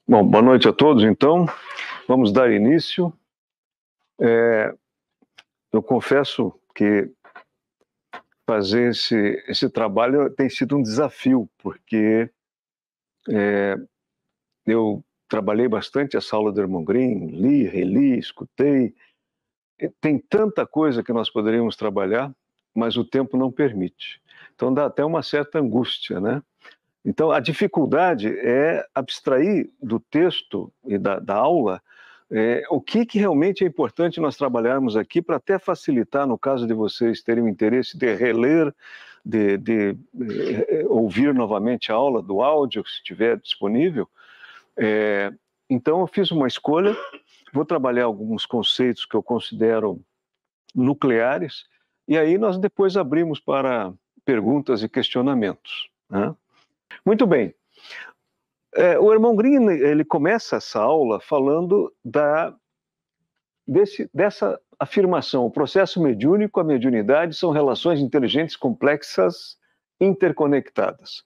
Bom, boa noite a todos, então. Vamos dar início. Eu confesso que fazer esse trabalho tem sido um desafio, porque eu trabalhei bastante essa aula do Irmão Green, li, reli, escutei. Tem tanta coisa que nós poderíamos trabalhar, mas o tempo não permite. Então dá até uma certa angústia, né? Então a dificuldade é abstrair do texto e da aula o que realmente é importante nós trabalharmos aqui para até facilitar, no caso de vocês terem o interesse de reler, de ouvir novamente a aula do áudio, se estiver disponível. Então eu fiz uma escolha, vou trabalhar alguns conceitos que eu considero nucleares, e aí nós depois abrimos para perguntas e questionamentos, né? Muito bem. O Irmão Green, ele começa essa aula falando dessa afirmação: o processo mediúnico, a mediunidade são relações inteligentes, complexas, interconectadas.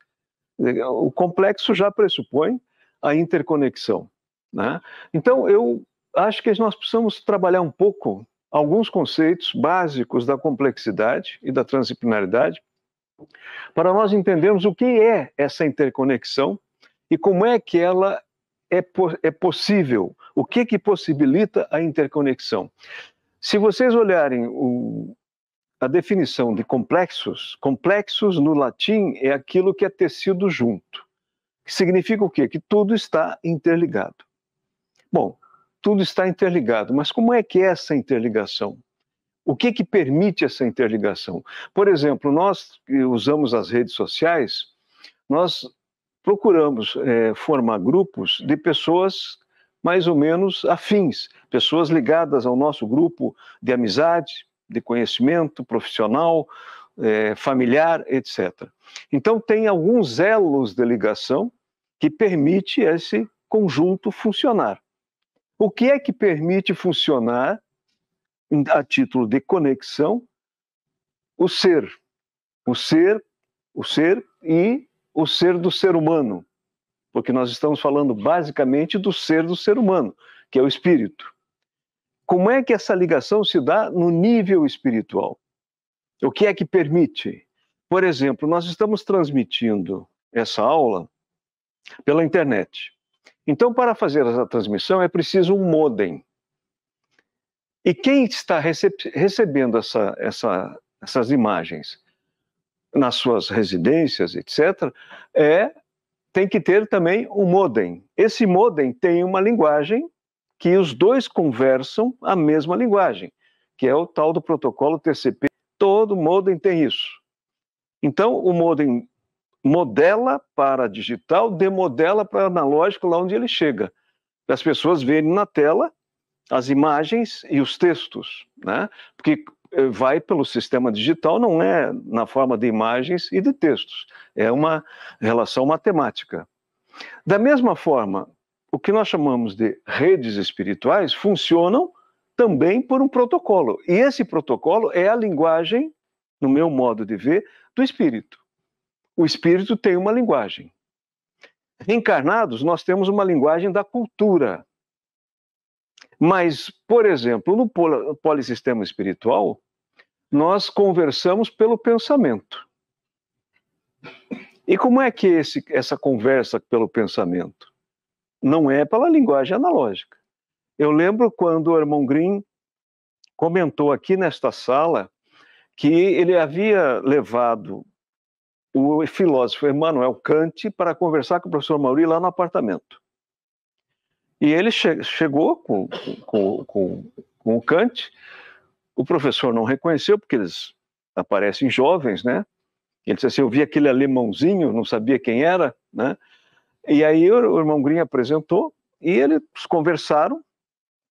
O complexo já pressupõe a interconexão, né? Então, eu acho que nós precisamos trabalhar um pouco alguns conceitos básicos da complexidade e da transdisciplinaridade para nós entendermos o que é essa interconexão e como é que ela é possível, o que possibilita a interconexão. Se vocês olharem a definição de complexos, complexos no latim é aquilo que é tecido junto. Que significa o quê? Que tudo está interligado. Bom, tudo está interligado, mas como é que é essa interligação? O que permite essa interligação? Por exemplo, nós que usamos as redes sociais, nós procuramos formar grupos de pessoas mais ou menos afins, pessoas ligadas ao nosso grupo de amizade, de conhecimento profissional, familiar, etc. Então, tem alguns elos de ligação que permite esse conjunto funcionar. O que é que permite funcionar, a título de conexão, o ser e o ser do ser humano, porque nós estamos falando basicamente do ser humano, que é o espírito. Como é que essa ligação se dá no nível espiritual? O que é que permite? Por exemplo, nós estamos transmitindo essa aula pela internet. Então, para fazer essa transmissão, é preciso um modem. E quem está recebendo essas imagens nas suas residências, etc., tem que ter também um modem. Esse modem tem uma linguagem que os dois conversam a mesma linguagem, que é o tal do protocolo TCP. Todo modem tem isso. Então, o modem modela para digital, demodela para analógico, lá onde ele chega. Para as pessoas verem na tela as imagens e os textos, né? Porque vai pelo sistema digital, não é na forma de imagens e de textos, é uma relação matemática. Da mesma forma, o que nós chamamos de redes espirituais funcionam também por um protocolo, e esse protocolo é a linguagem, no meu modo de ver, do espírito. O espírito tem uma linguagem. Encarnados, nós temos uma linguagem da cultura. Mas, por exemplo, no polissistema espiritual, nós conversamos pelo pensamento. E como é que essa conversa pelo pensamento? Não é pela linguagem analógica. Eu lembro quando o Irmão Green comentou aqui nesta sala que ele havia levado o filósofo Immanuel Kant para conversar com o professor Mauri lá no apartamento. E ele chegou com o Kant, o professor não reconheceu, porque eles aparecem jovens, né? Ele disse assim: eu vi aquele alemãozinho, não sabia quem era, né? E aí o Irmão Green apresentou, e eles conversaram,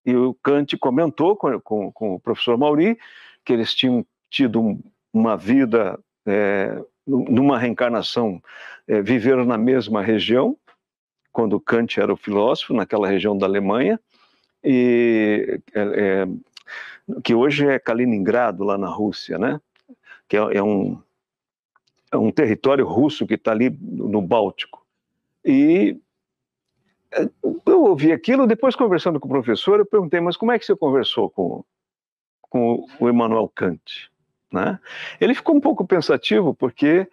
e o Kant comentou com o professor Mauri que eles tinham tido uma vida, numa reencarnação, viveram na mesma região, quando Kant era o filósofo, naquela região da Alemanha, e que hoje é Kaliningrado, lá na Rússia, né? Que é um território russo que está ali no Báltico. E Eu ouvi aquilo, depois conversando com o professor, eu perguntei, mas como é que você conversou com o Immanuel Kant? Né? Ele ficou um pouco pensativo, porque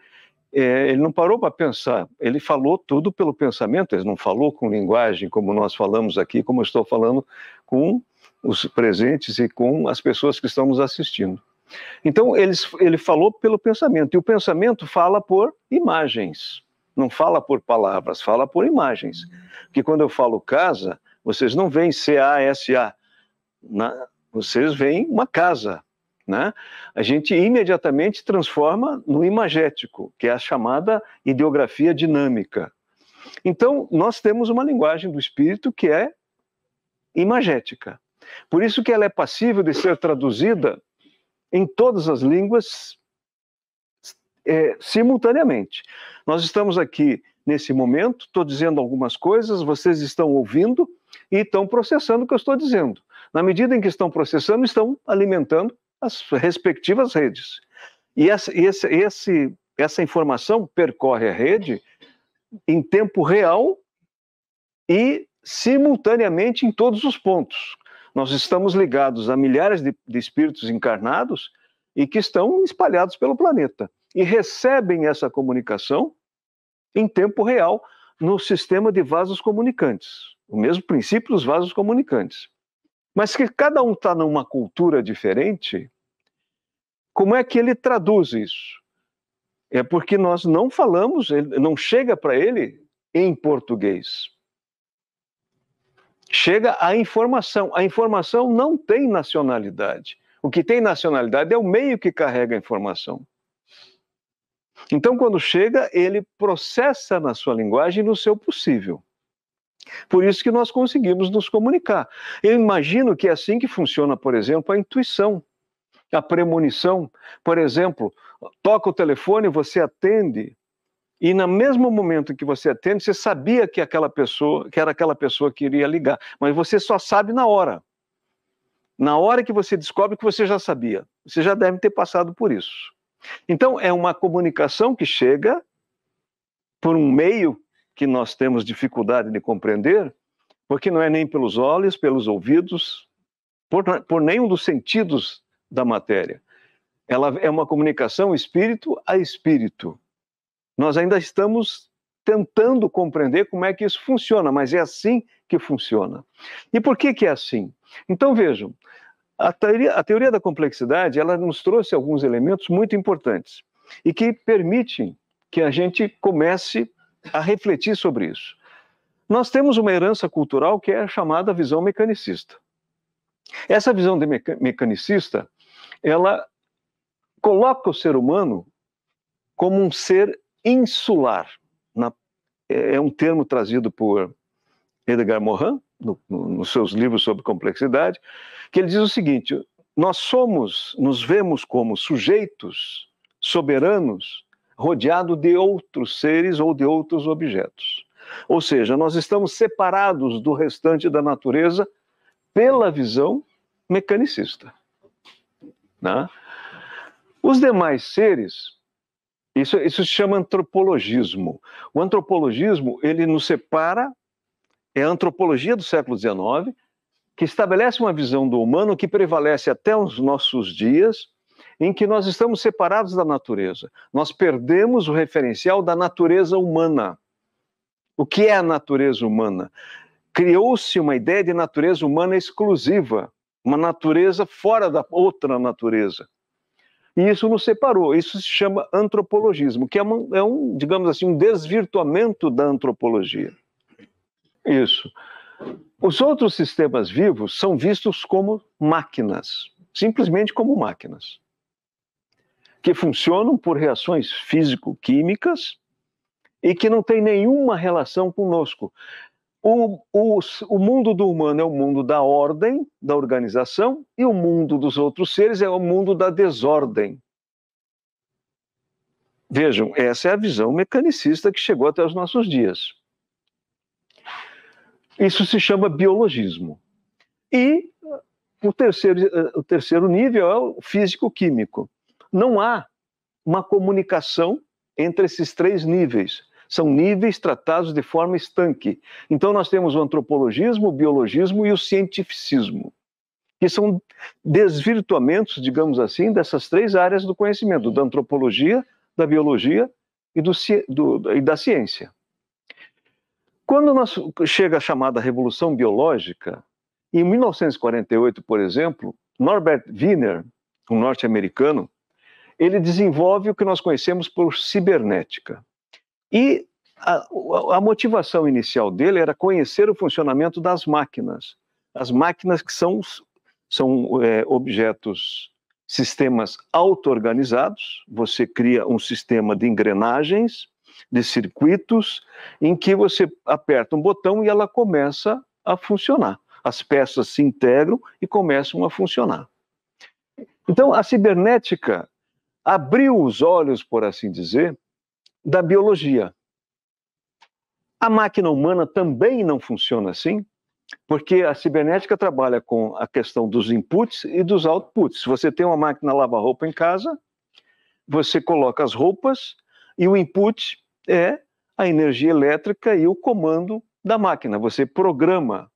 ele não parou para pensar, ele falou tudo pelo pensamento, ele não falou com linguagem como nós falamos aqui, como eu estou falando com os presentes e com as pessoas que estão nos assistindo. Então, ele falou pelo pensamento, e o pensamento fala por imagens, não fala por palavras, fala por imagens. Porque quando eu falo casa, vocês não veem C-A-S-A, vocês veem uma casa, né? A gente imediatamente transforma no imagético, que é a chamada ideografia dinâmica. Então, nós temos uma linguagem do espírito que é imagética. Por isso que ela é passível de ser traduzida em todas as línguas simultaneamente. Nós estamos aqui nesse momento, estou dizendo algumas coisas, vocês estão ouvindo e estão processando o que eu estou dizendo. Na medida em que estão processando, estão alimentando as respectivas redes. E essa informação percorre a rede em tempo real e simultaneamente em todos os pontos. Nós estamos ligados a milhares de espíritos encarnados e que estão espalhados pelo planeta e recebem essa comunicação em tempo real no sistema de vasos comunicantes. O mesmo princípio dos vasos comunicantes. Mas que cada um está numa cultura diferente, como é que ele traduz isso? É porque nós não falamos, não chega para ele em português. Chega a informação. A informação não tem nacionalidade. O que tem nacionalidade é o meio que carrega a informação. Então, quando chega, ele processa na sua linguagem no seu possível. Por isso que nós conseguimos nos comunicar. Eu imagino que é assim que funciona, por exemplo, a intuição, a premonição. Por exemplo, toca o telefone, você atende, e no mesmo momento que você atende, você sabia que era aquela pessoa que iria ligar, mas você só sabe na hora. Na hora que você descobre que você já sabia. Você já deve ter passado por isso. Então, é uma comunicação que chega por um meio que nós temos dificuldade de compreender, porque não é nem pelos olhos, pelos ouvidos, por nenhum dos sentidos da matéria. Ela é uma comunicação espírito a espírito. Nós ainda estamos tentando compreender como é que isso funciona, mas é assim que funciona. E por que é assim? Então, vejam, a teoria da complexidade, ela nos trouxe alguns elementos muito importantes e que permitem que a gente comece a refletir sobre isso. Nós temos uma herança cultural que é a chamada visão mecanicista. Essa visão mecanicista, ela coloca o ser humano como um ser insular. É um termo trazido por Edgar Morin, nos seus livros sobre complexidade, que ele diz o seguinte: nós nos vemos como sujeitos soberanos rodeados de outros seres ou de outros objetos. Ou seja, nós estamos separados do restante da natureza pela visão mecanicista. Né? Os demais seres, isso se chama antropologismo. O antropologismo, ele nos separa, é a antropologia do século XIX, que estabelece uma visão do humano que prevalece até os nossos dias, em que nós estamos separados da natureza. Nós perdemos o referencial da natureza humana. O que é a natureza humana? Criou-se uma ideia de natureza humana exclusiva, uma natureza fora da outra natureza. E isso nos separou, isso se chama antropologismo, que é um, digamos assim, um desvirtuamento da antropologia. Isso. Os outros sistemas vivos são vistos como máquinas, simplesmente como máquinas, que funcionam por reações físico-químicas e que não têm nenhuma relação conosco. O mundo do humano é o mundo da ordem, da organização, e o mundo dos outros seres é o mundo da desordem. Vejam, essa é a visão mecanicista que chegou até os nossos dias. Isso se chama biologismo. E o terceiro nível é o físico-químico. Não há uma comunicação entre esses três níveis. São níveis tratados de forma estanque. Então nós temos o antropologismo, o biologismo e o cientificismo, que são desvirtuamentos, digamos assim, dessas três áreas do conhecimento, da antropologia, da biologia e da ciência. Quando chega a chamada Revolução Biológica, em 1948, por exemplo, Norbert Wiener, um norte-americano, ele desenvolve o que nós conhecemos por cibernética. E a motivação inicial dele era conhecer o funcionamento das máquinas. As máquinas que são objetos, sistemas auto-organizados. Você cria um sistema de engrenagens, de circuitos, em que você aperta um botão e ela começa a funcionar. As peças se integram e começam a funcionar. Então, a cibernética abriu os olhos, por assim dizer, da biologia. A máquina humana também não funciona assim, porque a cibernética trabalha com a questão dos inputs e dos outputs. Se você tem uma máquina lava-roupa em casa, você coloca as roupas e o input é a energia elétrica e o comando da máquina. Você programa.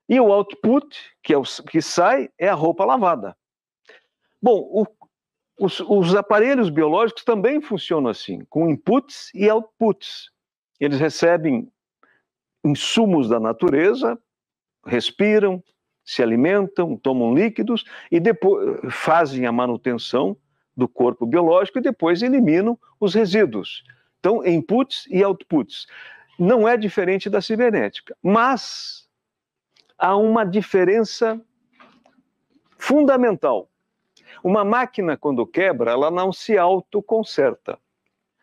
E o output, que é o que sai, é a roupa lavada. Bom, os aparelhos biológicos também funcionam assim, com inputs e outputs. Eles recebem insumos da natureza, respiram, se alimentam, tomam líquidos e depois fazem a manutenção do corpo biológico e depois eliminam os resíduos. Então, inputs e outputs. Não é diferente da cibernética, mas há uma diferença fundamental. Uma máquina, quando quebra, ela não se autoconserta.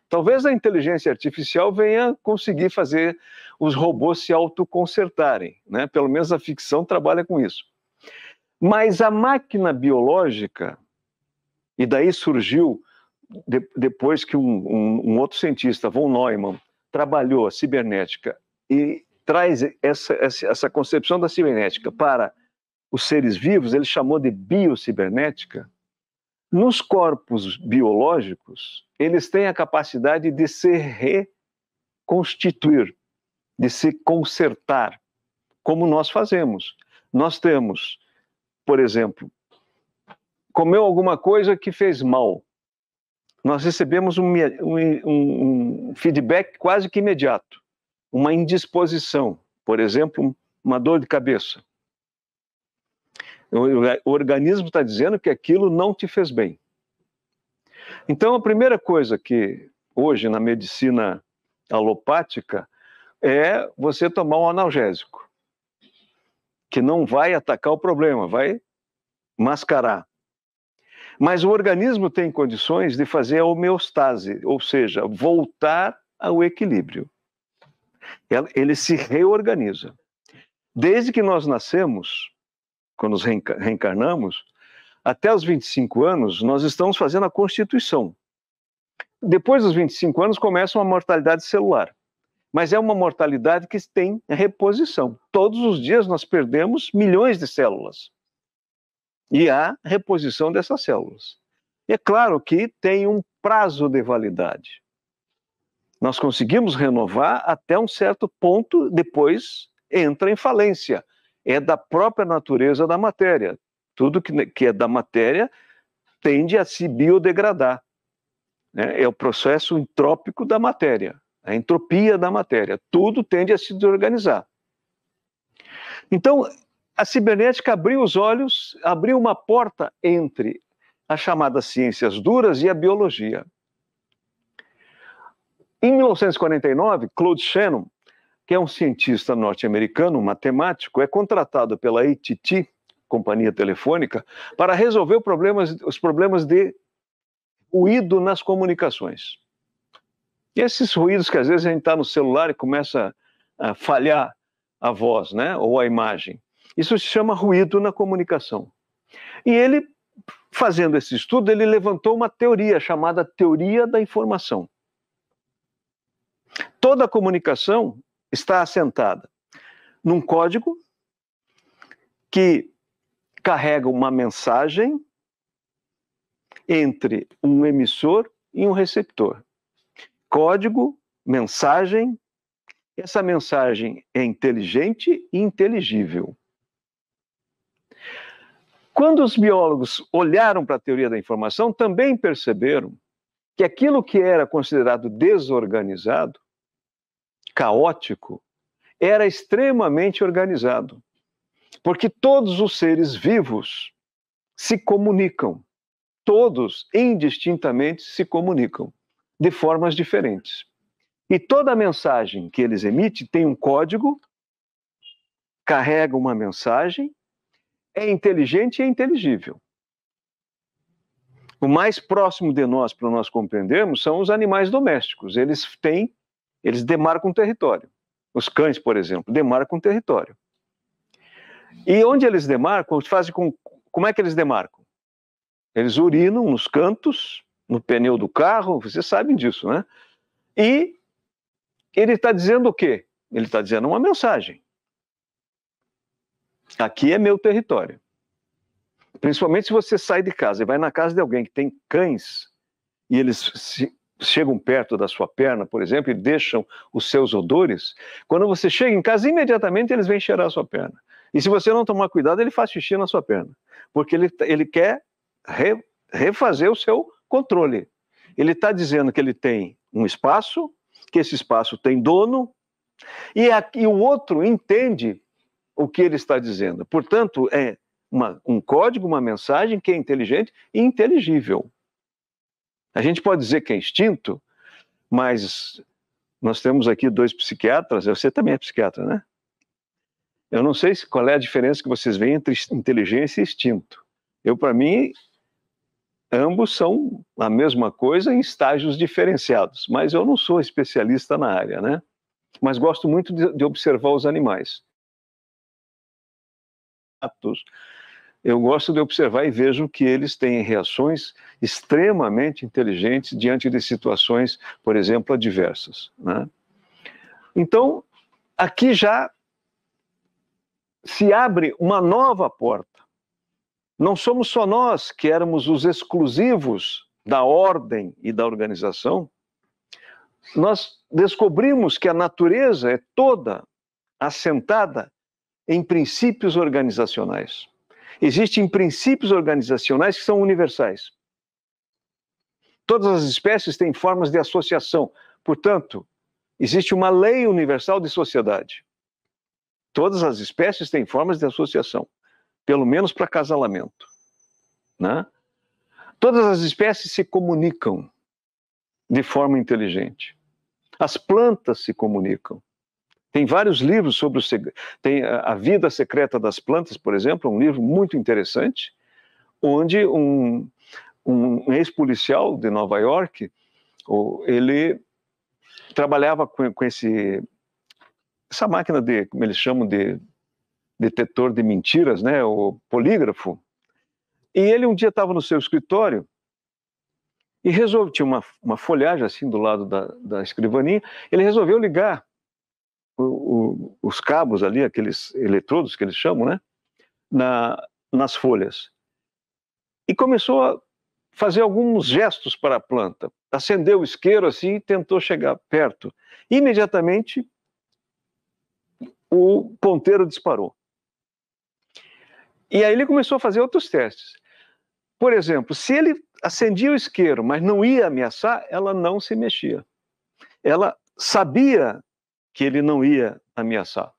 Talvez a inteligência artificial venha conseguir fazer os robôs se autoconsertarem, né? Pelo menos a ficção trabalha com isso. Mas a máquina biológica, e daí surgiu, depois que um outro cientista, von Neumann, trabalhou a cibernética e traz essa concepção da cibernética para os seres vivos, ele chamou de biocibernética. Nos corpos biológicos, eles têm a capacidade de se reconstituir, de se consertar, como nós fazemos. Nós temos, por exemplo, comeu alguma coisa que fez mal. Nós recebemos um feedback quase que imediato, uma indisposição, por exemplo, uma dor de cabeça. O organismo está dizendo que aquilo não te fez bem. Então, a primeira coisa que hoje na medicina alopática é você tomar um analgésico, que não vai atacar o problema, vai mascarar. Mas o organismo tem condições de fazer a homeostase, ou seja, voltar ao equilíbrio. Ele se reorganiza. Desde que nós nascemos, quando nos reencarnamos, até os 25 anos, nós estamos fazendo a constituição. Depois dos 25 anos, começa uma mortalidade celular. Mas é uma mortalidade que tem reposição. Todos os dias nós perdemos milhões de células. E há reposição dessas células. E é claro que tem um prazo de validade. Nós conseguimos renovar até um certo ponto, depois entra em falência. É da própria natureza da matéria. Tudo que é da matéria tende a se biodegradar. Né? É o processo entrópico da matéria, a entropia da matéria. Tudo tende a se desorganizar. Então, a cibernética abriu os olhos, abriu uma porta entre as chamadas ciências duras e a biologia. Em 1949, Claude Shannon, que é um cientista norte-americano, um matemático, é contratado pela AT&T, companhia telefônica, para resolver os problemas de ruído nas comunicações. E esses ruídos que às vezes a gente está no celular e começa a falhar a voz, né, ou a imagem. Isso se chama ruído na comunicação. E ele, fazendo esse estudo, ele levantou uma teoria chamada teoria da informação. Toda a comunicação está assentada num código que carrega uma mensagem entre um emissor e um receptor. Código mensagem. Essa mensagem é inteligente e inteligível. Quando os biólogos olharam para a teoria da informação, também perceberam que aquilo que era considerado desorganizado, caótico, era extremamente organizado. Porque todos os seres vivos se comunicam. Todos, indistintamente, se comunicam, de formas diferentes. E toda mensagem que eles emitem tem um código, carrega uma mensagem, é inteligente e é inteligível. O mais próximo de nós, para nós compreendermos, são os animais domésticos. Eles demarcam território. Os cães, por exemplo, demarcam território. E onde eles demarcam, como é que eles demarcam? Eles urinam nos cantos, no pneu do carro, vocês sabem disso, né? E ele está dizendo o quê? Ele está dizendo uma mensagem. Aqui é meu território. Principalmente se você sai de casa e vai na casa de alguém que tem cães e eles chegam perto da sua perna, por exemplo, e deixam os seus odores, quando você chega em casa, imediatamente eles vêm cheirar a sua perna. E se você não tomar cuidado, ele faz xixi na sua perna. Porque ele quer refazer o seu controle. Ele está dizendo que ele tem um espaço, que esse espaço tem dono, e o outro entende o que ele está dizendo. Portanto, é um código, uma mensagem que é inteligente e inteligível. A gente pode dizer que é instinto, mas nós temos aqui 2 psiquiatras, você também é psiquiatra, né? Eu não sei qual é a diferença que vocês veem entre inteligência e instinto. Para mim, ambos são a mesma coisa em estágios diferenciados, mas eu não sou especialista na área, né? Mas gosto muito de observar os animais. Eu gosto de observar e vejo que eles têm reações extremamente inteligentes diante de situações, por exemplo, adversas, né? Então, aqui já se abre uma nova porta. Não somos só nós que éramos os exclusivos da ordem e da organização. Nós descobrimos que a natureza é toda assentada em princípios organizacionais. Existem princípios organizacionais que são universais. Todas as espécies têm formas de associação. Portanto, existe uma lei universal de sociedade. Todas as espécies têm formas de associação, pelo menos para acasalamento, né? Todas as espécies se comunicam de forma inteligente. As plantas se comunicam. Tem vários livros sobre tem A Vida Secreta das Plantas, por exemplo, um livro muito interessante, onde um ex-policial de Nova York, ele trabalhava com essa máquina como eles chamam de detetor de mentiras, né, o polígrafo. E ele um dia estava no seu escritório e tinha uma folhagem assim do lado da escrivaninha, ele resolveu ligar os cabos ali, aqueles eletrodos que eles chamam, né, nas folhas. E começou a fazer alguns gestos para a planta. Acendeu o isqueiro assim e tentou chegar perto. Imediatamente, o ponteiro disparou. E aí ele começou a fazer outros testes. Por exemplo, se ele acendia o isqueiro, mas não ia ameaçar, ela não se mexia. Ela sabia que ele não ia ameaçar.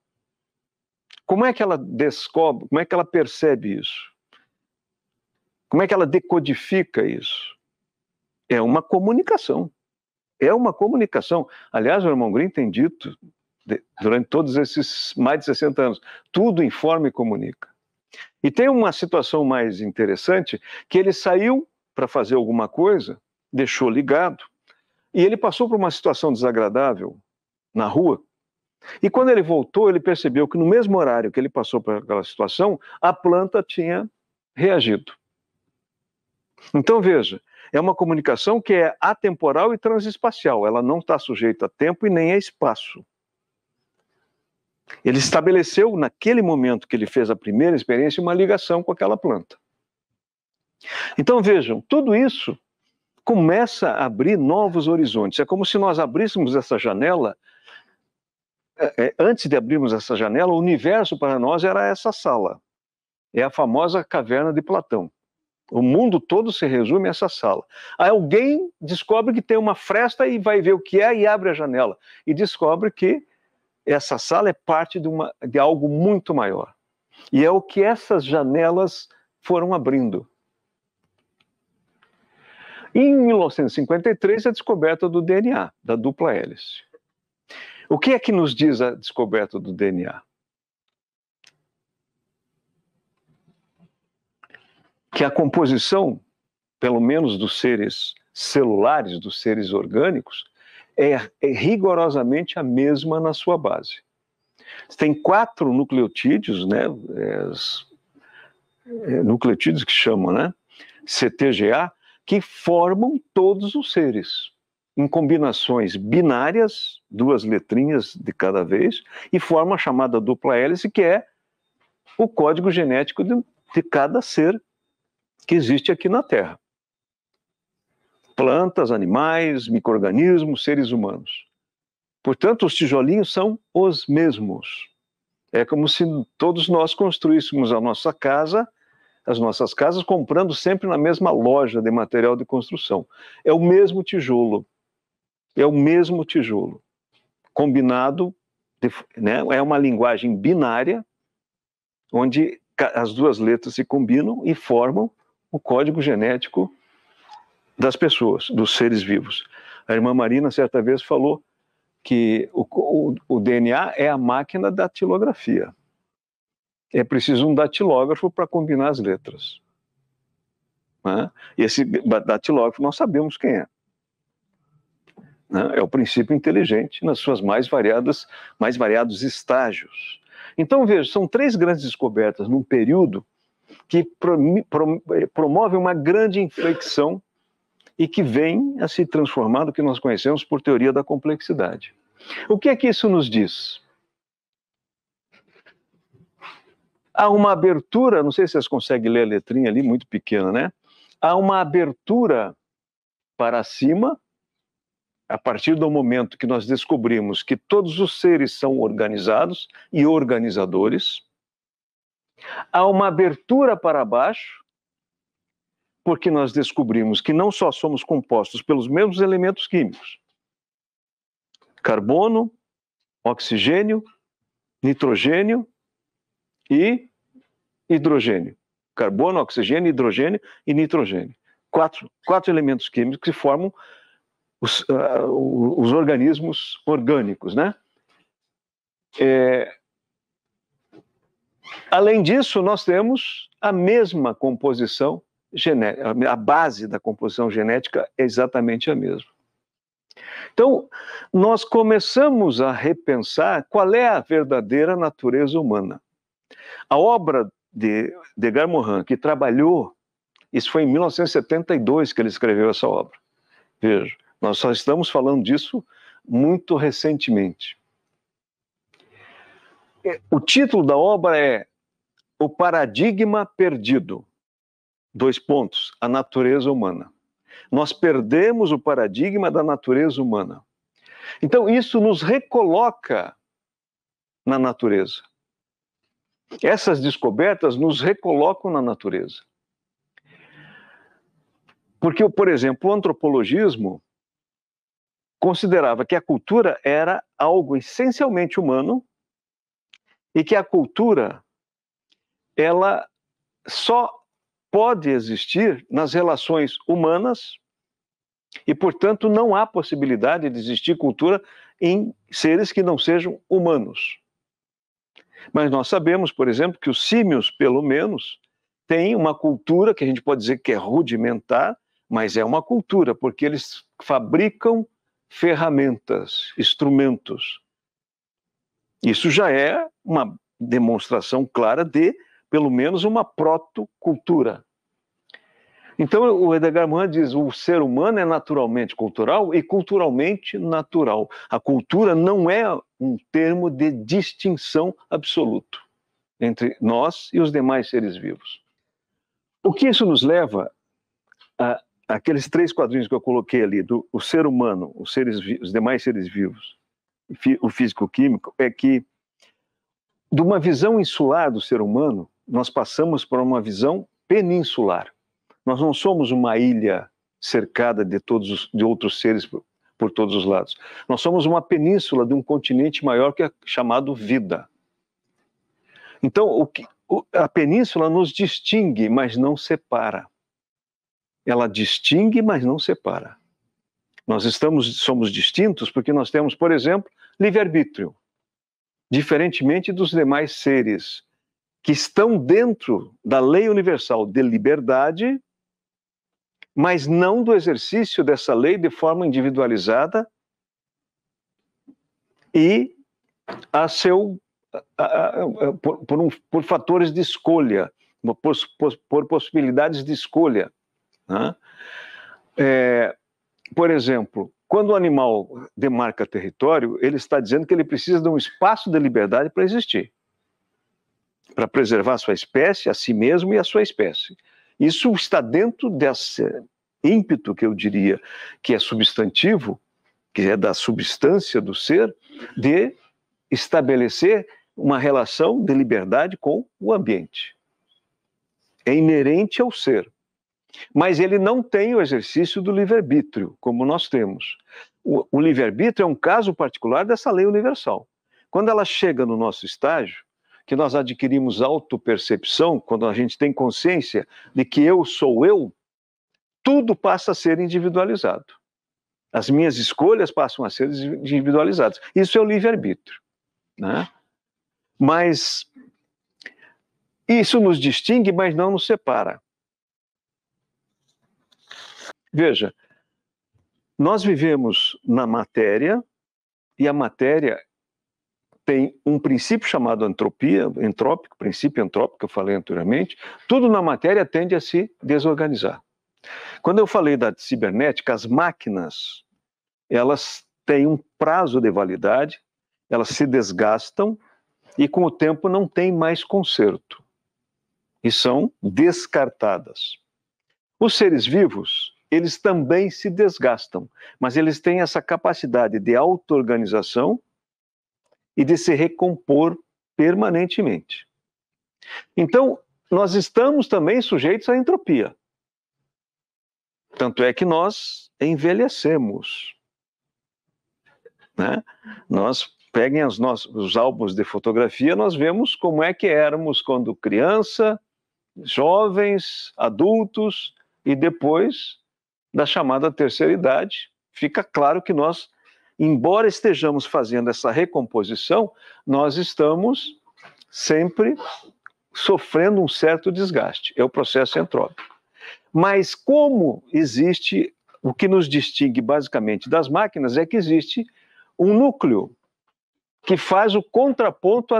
Como é que ela descobre, como é que ela percebe isso? Como é que ela decodifica isso? É uma comunicação. É uma comunicação. Aliás, o irmão Grimm tem dito, durante todos esses mais de 60 anos, tudo informa e comunica. E tem uma situação mais interessante, que ele saiu para fazer alguma coisa, deixou ligado, e ele passou por uma situação desagradável na rua, e quando ele voltou, ele percebeu que no mesmo horário que ele passou por aquela situação, a planta tinha reagido. Então, veja, é uma comunicação que é atemporal e transespacial, ela não está sujeita a tempo e nem a espaço. Ele estabeleceu, naquele momento que ele fez a primeira experiência, uma ligação com aquela planta. Então, vejam, tudo isso começa a abrir novos horizontes. É como se nós abríssemos essa janela. Antes de abrirmos essa janela, o universo para nós era essa sala. É a famosa caverna de Platão. O mundo todo se resume a essa sala. Aí alguém descobre que tem uma fresta e vai ver o que é e abre a janela. E descobre que essa sala é parte de algo muito maior. E é o que essas janelas foram abrindo. Em 1953, a descoberta do DNA, da dupla hélice. O que é que nos diz a descoberta do DNA? Que a composição, pelo menos dos seres celulares, dos seres orgânicos, é rigorosamente a mesma na sua base. Tem 4 nucleotídeos, né? Nucleotídeos que chamam, né? CTGA, que formam todos os seres, em combinações binárias, 2 letrinhas de cada vez, e formam a chamada dupla hélice, que é o código genético de cada ser que existe aqui na Terra. Plantas, animais, micro-organismos, seres humanos. Portanto, os tijolinhos são os mesmos. É como se todos nós construíssemos a nossa casa, as nossas casas, comprando sempre na mesma loja de material de construção. É o mesmo tijolo. É o mesmo tijolo. Combinado, né? É uma linguagem binária, onde as 2 letras se combinam e formam o código genético das pessoas, dos seres vivos. A irmã Marina, certa vez, falou que o DNA é a máquina da datilografia. É preciso um datilógrafo para combinar as letras. Né? E esse datilógrafo nós sabemos quem é. Né? É o princípio inteligente nas suas mais variados estágios. Então, veja, são 3 grandes descobertas num período que promove uma grande inflexão e que vem a se transformar no que nós conhecemos por teoria da complexidade. O que é que isso nos diz? Há uma abertura, não sei se vocês conseguem ler a letrinha ali, muito pequena, né? Há uma abertura para cima, a partir do momento que nós descobrimos que todos os seres são organizados e organizadores. Há uma abertura para baixo, porque nós descobrimos que não só somos compostos pelos mesmos elementos químicos, carbono, oxigênio, nitrogênio e hidrogênio. Carbono, oxigênio, hidrogênio e nitrogênio. Quatro elementos químicos que formam os organismos orgânicos, né? Além disso, nós temos a mesma composição genética, a base da composição genética é exatamente a mesma. Então, nós começamos a repensar qual é a verdadeira natureza humana. A obra de Edgar Morin, que trabalhou, isso foi em 1972 que ele escreveu essa obra. Veja, nós só estamos falando disso muito recentemente. O título da obra é O Paradigma Perdido. : a natureza humana. Nós perdemos o paradigma da natureza humana. Então, isso nos recoloca na natureza. Essas descobertas nos recolocam na natureza. Porque, por exemplo, o antropologismo considerava que a cultura era algo essencialmente humano e que a cultura, ela só pode existir nas relações humanas e, portanto, não há possibilidade de existir cultura em seres que não sejam humanos. Mas nós sabemos, por exemplo, que os símios, pelo menos, têm uma cultura que a gente pode dizer que é rudimentar, mas é uma cultura, porque eles fabricam ferramentas, instrumentos. Isso já é uma demonstração clara de, pelo menos, uma protocultura. Então, o Edgar Morin diz: o ser humano é naturalmente cultural e culturalmente natural. A cultura não é um termo de distinção absoluto entre nós e os demais seres vivos. O que isso nos leva aqueles 3 quadrinhos que eu coloquei ali, o ser humano, os demais seres vivos, o físico-químico, é que, de uma visão insular do ser humano, nós passamos por uma visão peninsular. Nós não somos uma ilha cercada de outros seres por todos os lados. Nós somos uma península de um continente maior que é chamado vida. Então, a península nos distingue, mas não separa. Ela distingue, mas não separa. Nós somos distintos porque nós temos, por exemplo, livre-arbítrio, diferentemente dos demais seres que estão dentro da lei universal de liberdade, mas não do exercício dessa lei de forma individualizada e por fatores de escolha, por possibilidades de escolha. Né? Por exemplo, quando o animal demarca território, ele está dizendo que ele precisa de um espaço de liberdade para existir, para preservar a sua espécie, a si mesmo e a sua espécie. Isso está dentro desse ímpeto, que eu diria que é substantivo, que é da substância do ser, de estabelecer uma relação de liberdade com o ambiente. É inerente ao ser. Mas ele não tem o exercício do livre-arbítrio, como nós temos. O livre-arbítrio é um caso particular dessa lei universal. Quando ela chega no nosso estágio, que nós adquirimos autopercepção, quando a gente tem consciência de que eu sou eu, tudo passa a ser individualizado. As minhas escolhas passam a ser individualizadas. Isso é o livre-arbítrio. Né? Mas isso nos distingue, mas não nos separa. Veja, nós vivemos na matéria, e a matéria tem um princípio chamado entrópico, princípio entrópico, que eu falei anteriormente. Tudo na matéria tende a se desorganizar. Quando eu falei da cibernética, as máquinas, elas têm um prazo de validade, elas se desgastam e com o tempo não tem mais conserto. E são descartadas. Os seres vivos, eles também se desgastam, mas eles têm essa capacidade de auto-organização e de se recompor permanentemente. Então, nós estamos também sujeitos à entropia. Tanto é que nós envelhecemos. Né? Nós peguem os álbuns de fotografia, nós vemos como é que éramos quando criança, jovens, adultos, e depois da chamada terceira idade, fica claro que nós, embora estejamos fazendo essa recomposição, nós estamos sempre sofrendo um certo desgaste. É o processo entrópico. Mas como existe, o que nos distingue basicamente das máquinas é que existe um núcleo que faz o contraponto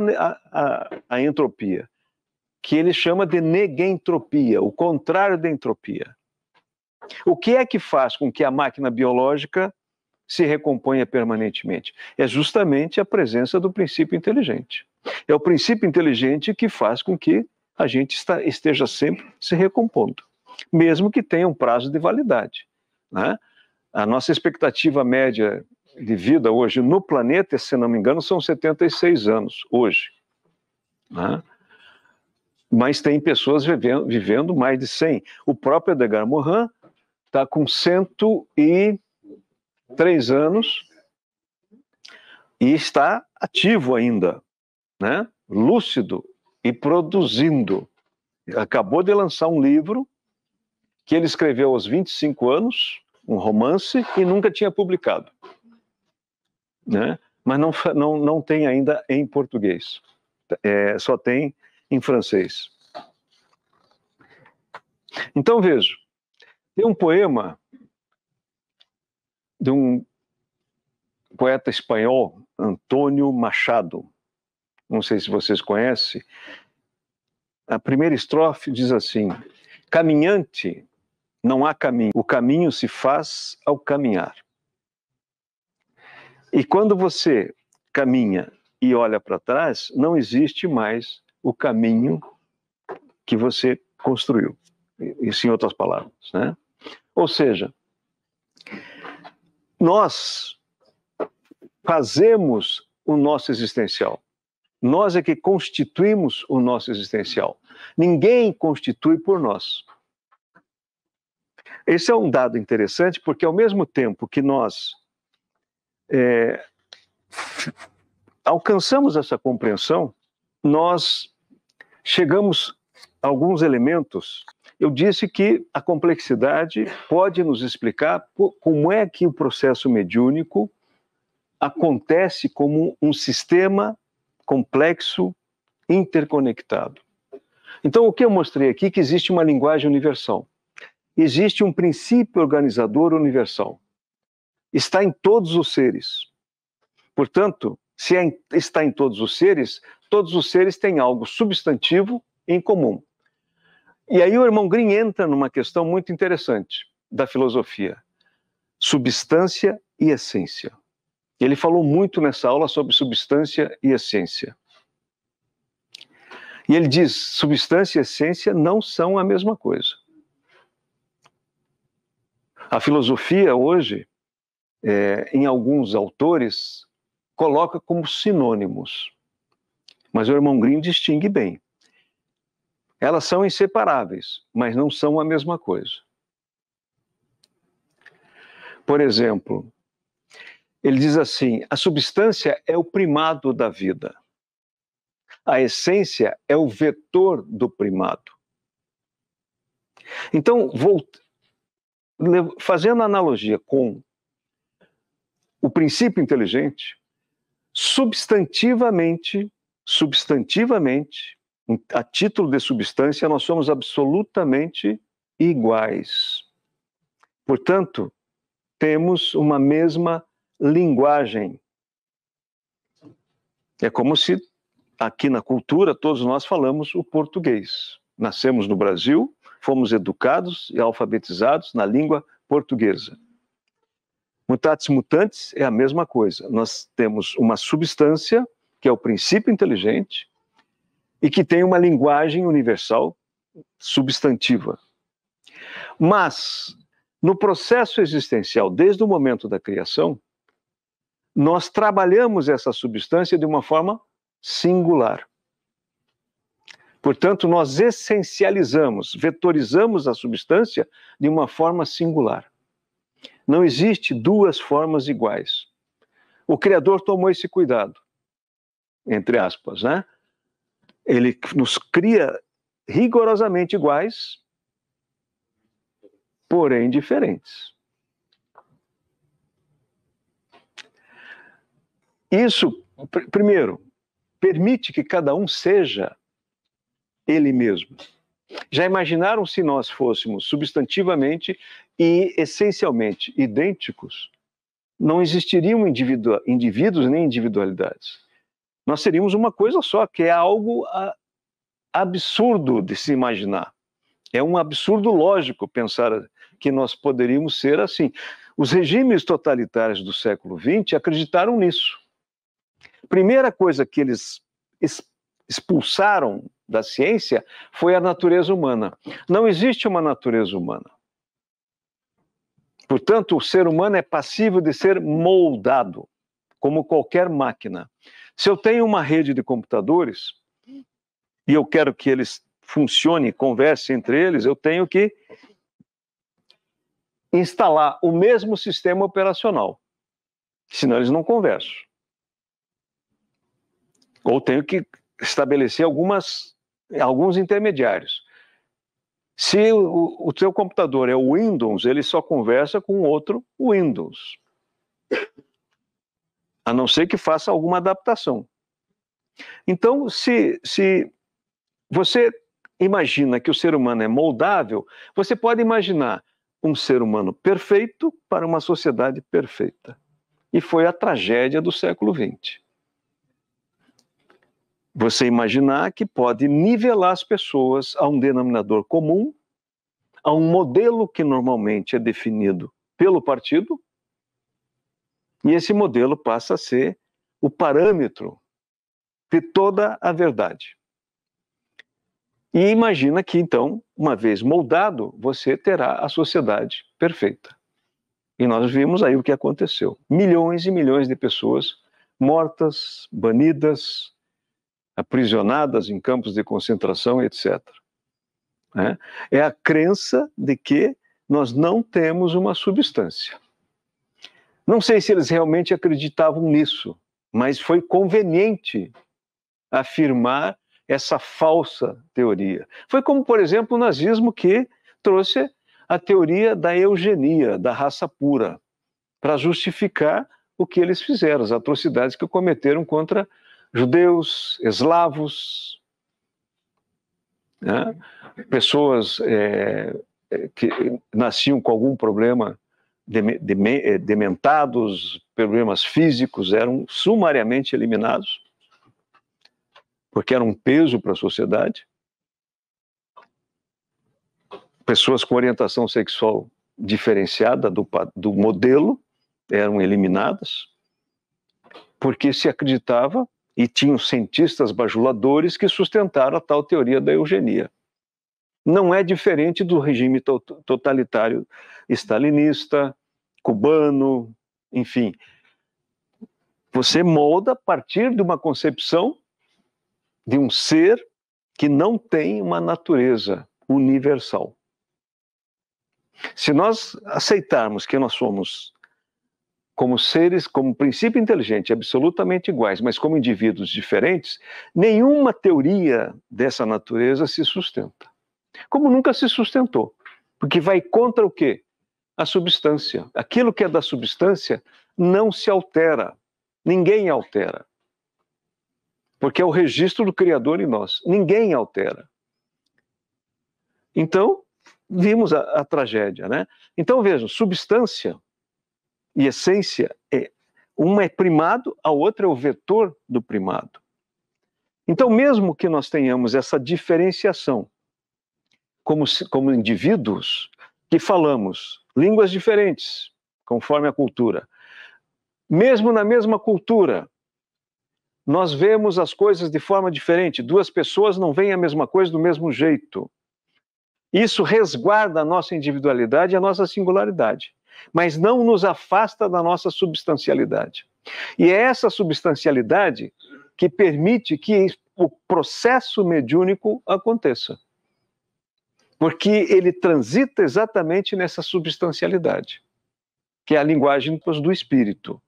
à entropia, que ele chama de negentropia, o contrário da entropia. O que é que faz com que a máquina biológica se recomponha permanentemente? É justamente a presença do princípio inteligente. É o princípio inteligente que faz com que a gente esteja sempre se recompondo, mesmo que tenha um prazo de validade. Né? A nossa expectativa média de vida hoje no planeta, se não me engano, são 76 anos, hoje. Né? Mas tem pessoas vivendo mais de 100. O próprio Edgar Morin está com 103 anos e está ativo ainda, né? Lúcido e produzindo. Acabou de lançar um livro que ele escreveu aos 25 anos, um romance, e nunca tinha publicado. Né? Mas não tem ainda em português. Só tem em francês. Então, veja, tem um poema de um poeta espanhol, Antônio Machado. Não sei se vocês conhecem. A primeira estrofe diz assim: caminhante, não há caminho, o caminho se faz ao caminhar. E quando você caminha e olha para trás, não existe mais o caminho que você construiu. Isso em outras palavras, né? Ou seja, nós fazemos o nosso existencial. Nós é que constituímos o nosso existencial. Ninguém constitui por nós. Esse é um dado interessante, porque ao mesmo tempo que nós alcançamos essa compreensão, nós chegamos a alguns elementos. Eu disse que a complexidade pode nos explicar como é que o processo mediúnico acontece como um sistema complexo, interconectado. Então, o que eu mostrei aqui é que existe uma linguagem universal. Existe um princípio organizador universal. Está em todos os seres. Portanto, se está em todos os seres têm algo substantivo em comum. E aí o irmão Grimm entra numa questão muito interessante da filosofia. Substância e essência. Ele falou muito nessa aula sobre substância e essência. E ele diz, substância e essência não são a mesma coisa. A filosofia hoje, em alguns autores, coloca como sinônimos. Mas o irmão Grimm distingue bem. Elas são inseparáveis, mas não são a mesma coisa. Por exemplo, ele diz assim, a substância é o primado da vida. A essência é o vetor do primado. Então, fazendo analogia com o princípio inteligente, substantivamente, a título de substância, nós somos absolutamente iguais. Portanto, temos uma mesma linguagem. É como se aqui na cultura todos nós falamos o português. Nascemos no Brasil, fomos educados e alfabetizados na língua portuguesa. Mutatis mutandis é a mesma coisa. Nós temos uma substância, que é o princípio inteligente, e que tem uma linguagem universal substantiva. Mas, no processo existencial, desde o momento da criação, nós trabalhamos essa substância de uma forma singular. Portanto, nós essencializamos, vetorizamos a substância de uma forma singular. Não existe duas formas iguais. O Criador tomou esse cuidado, entre aspas, né? Ele nos cria rigorosamente iguais, porém diferentes. Isso, primeiro, permite que cada um seja ele mesmo. Já imaginaram se nós fôssemos substantivamente e essencialmente idênticos? Não existiriam indivíduos nem individualidades. Nós seríamos uma coisa só, que é algo absurdo de se imaginar. É um absurdo lógico pensar que nós poderíamos ser assim. Os regimes totalitários do século XX acreditaram nisso. Primeira coisa que eles expulsaram da ciência foi a natureza humana. Não existe uma natureza humana. Portanto, o ser humano é passível de ser moldado, como qualquer máquina. Se eu tenho uma rede de computadores e eu quero que eles funcionem, conversem entre eles, eu tenho que instalar o mesmo sistema operacional. Senão eles não conversam. Ou tenho que estabelecer alguns intermediários. Se o seu computador é o Windows, ele só conversa com outro Windows. A não ser que faça alguma adaptação. Então, se você imagina que o ser humano é moldável, você pode imaginar um ser humano perfeito para uma sociedade perfeita. E foi a tragédia do século XX. Você imaginar que pode nivelar as pessoas a um denominador comum, a um modelo que normalmente é definido pelo partido, e esse modelo passa a ser o parâmetro de toda a verdade. E imagina que, então, uma vez moldado, você terá a sociedade perfeita. E nós vimos aí o que aconteceu. Milhões e milhões de pessoas mortas, banidas, aprisionadas em campos de concentração, etc. É a crença de que nós não temos uma substância. Não sei se eles realmente acreditavam nisso, mas foi conveniente afirmar essa falsa teoria. Foi como, por exemplo, o nazismo que trouxe a teoria da eugenia, da raça pura, para justificar o que eles fizeram, as atrocidades que cometeram contra judeus, eslavos, né? Pessoas que nasciam com algum problema, dementados, problemas físicos, eram sumariamente eliminados, porque eram um peso para a sociedade. Pessoas com orientação sexual diferenciada do modelo eram eliminadas, porque se acreditava, e tinham cientistas bajuladores que sustentaram a tal teoria da eugenia. Não é diferente do regime totalitário stalinista, cubano, enfim. Você molda a partir de uma concepção de um ser que não tem uma natureza universal. Se nós aceitarmos que nós somos, como seres, como princípio inteligente, absolutamente iguais, mas como indivíduos diferentes, nenhuma teoria dessa natureza se sustenta. Como nunca se sustentou. Porque vai contra o quê? A substância. Aquilo que é da substância não se altera. Ninguém altera. Porque é o registro do Criador em nós. Ninguém altera. Então, vimos a tragédia, né? Então, vejam, substância e essência, uma é primado, a outra é o vetor do primado. Então, mesmo que nós tenhamos essa diferenciação como indivíduos que falamos línguas diferentes, conforme a cultura, mesmo na mesma cultura, nós vemos as coisas de forma diferente. Duas pessoas não veem a mesma coisa do mesmo jeito. Isso resguarda a nossa individualidade e a nossa singularidade, mas não nos afasta da nossa substancialidade. E é essa substancialidade que permite que o processo mediúnico aconteça. Porque ele transita exatamente nessa substancialidade, que é a linguagem do espírito.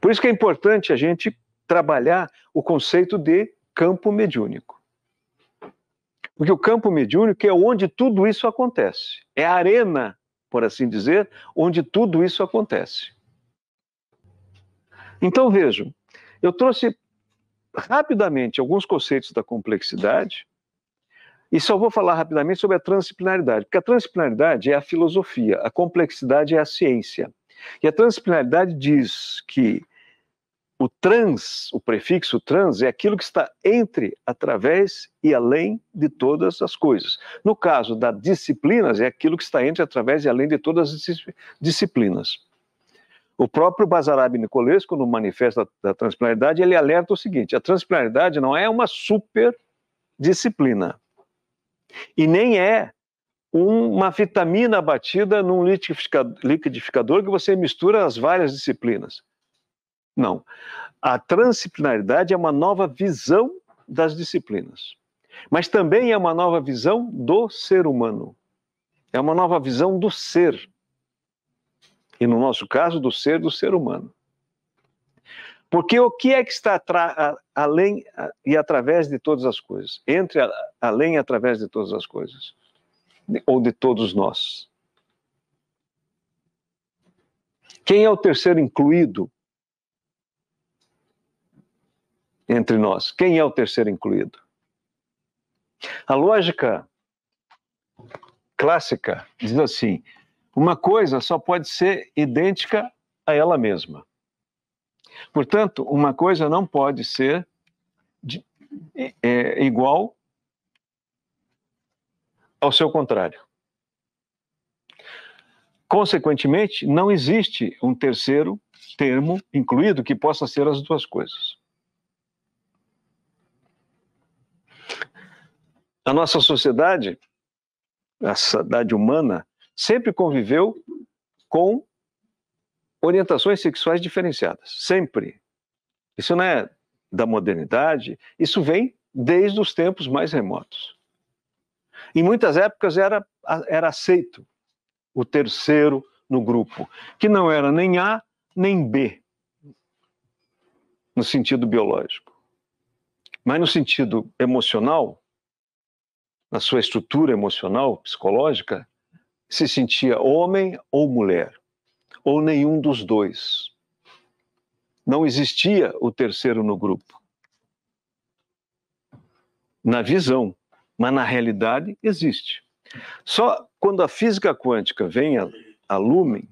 Por isso que é importante a gente trabalhar o conceito de campo mediúnico. Porque o campo mediúnico é onde tudo isso acontece. É a arena, por assim dizer, onde tudo isso acontece. Então, vejam, eu trouxe rapidamente alguns conceitos da complexidade e só vou falar rapidamente sobre a transdisciplinaridade, porque a transdisciplinaridade é a filosofia, a complexidade é a ciência. E a transdisciplinaridade diz que o prefixo trans, é aquilo que está entre, através e além de todas as coisas. No caso das disciplinas, é aquilo que está entre, através e além de todas as disciplinas. O próprio Basarab Nicolescu, no Manifesto da Transdisciplinaridade, ele alerta o seguinte: a transdisciplinaridade não é uma super disciplina. E nem é uma vitamina batida num liquidificador que você mistura as várias disciplinas. Não. A transdisciplinaridade é uma nova visão das disciplinas. Mas também é uma nova visão do ser humano. É uma nova visão do ser. E no nosso caso, do ser humano. Porque o que é que está além e através de todas as coisas? Além e através de todas as coisas. Ou de todos nós. Quem é o terceiro incluído entre nós? Quem é o terceiro incluído? A lógica clássica diz assim: uma coisa só pode ser idêntica a ela mesma. Portanto, uma coisa não pode ser igual ao seu contrário. Consequentemente, não existe um terceiro termo incluído que possa ser as duas coisas. A nossa sociedade, a sociedade humana, sempre conviveu com orientações sexuais diferenciadas. Sempre. Isso não é da modernidade, isso vem desde os tempos mais remotos. Em muitas épocas era aceito o terceiro no grupo, que não era nem A nem B, no sentido biológico. Mas no sentido emocional, na sua estrutura emocional, psicológica, se sentia homem ou mulher, ou nenhum dos dois. Não existia o terceiro no grupo. Na visão, mas na realidade existe. Só quando a física quântica vem a lume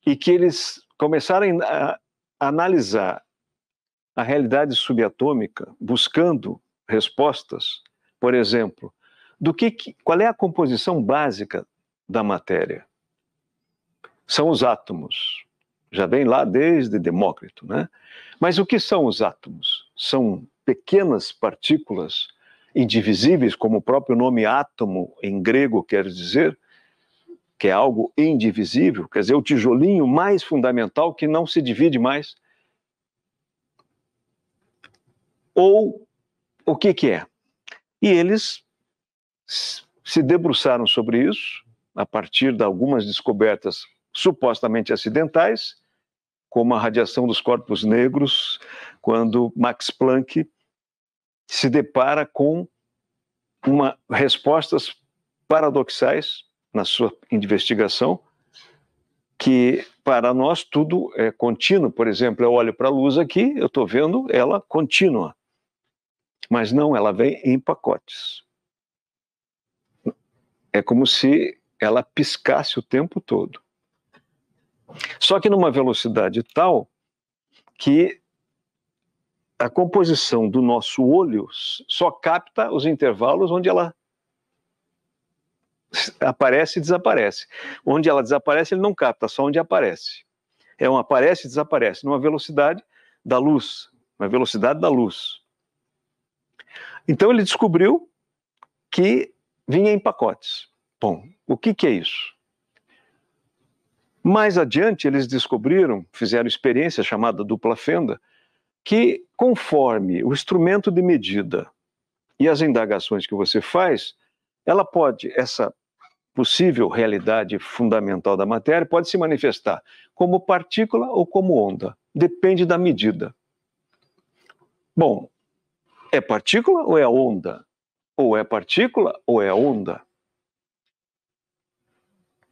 e que eles começarem a analisar a realidade subatômica, buscando respostas, por exemplo, qual é a composição básica da matéria? São os átomos. Já vem lá desde Demócrito, né? Mas o que são os átomos? São pequenas partículas indivisíveis, como o próprio nome átomo em grego quer dizer, que é algo indivisível, quer dizer, o tijolinho mais fundamental que não se divide mais. Ou o que é? E eles se debruçaram sobre isso a partir de algumas descobertas supostamente acidentais, como a radiação dos corpos negros, quando Max Planck se depara com respostas paradoxais na sua investigação, que para nós tudo é contínuo. Por exemplo, eu olho para a luz aqui, eu estou vendo ela contínua, mas não, ela vem em pacotes. É como se ela piscasse o tempo todo. Só que numa velocidade tal que a composição do nosso olho só capta os intervalos onde ela aparece e desaparece. Onde ela desaparece, ele não capta, só onde aparece. É um aparece e desaparece, numa velocidade da luz, na velocidade da luz. Então ele descobriu que vinha em pacotes. Bom, o que é isso? Mais adiante, eles descobriram, fizeram experiência chamada dupla fenda, que conforme o instrumento de medida e as indagações que você faz, essa possível realidade fundamental da matéria pode se manifestar como partícula ou como onda. Depende da medida. Bom, é partícula ou é onda? Ou é partícula ou é onda?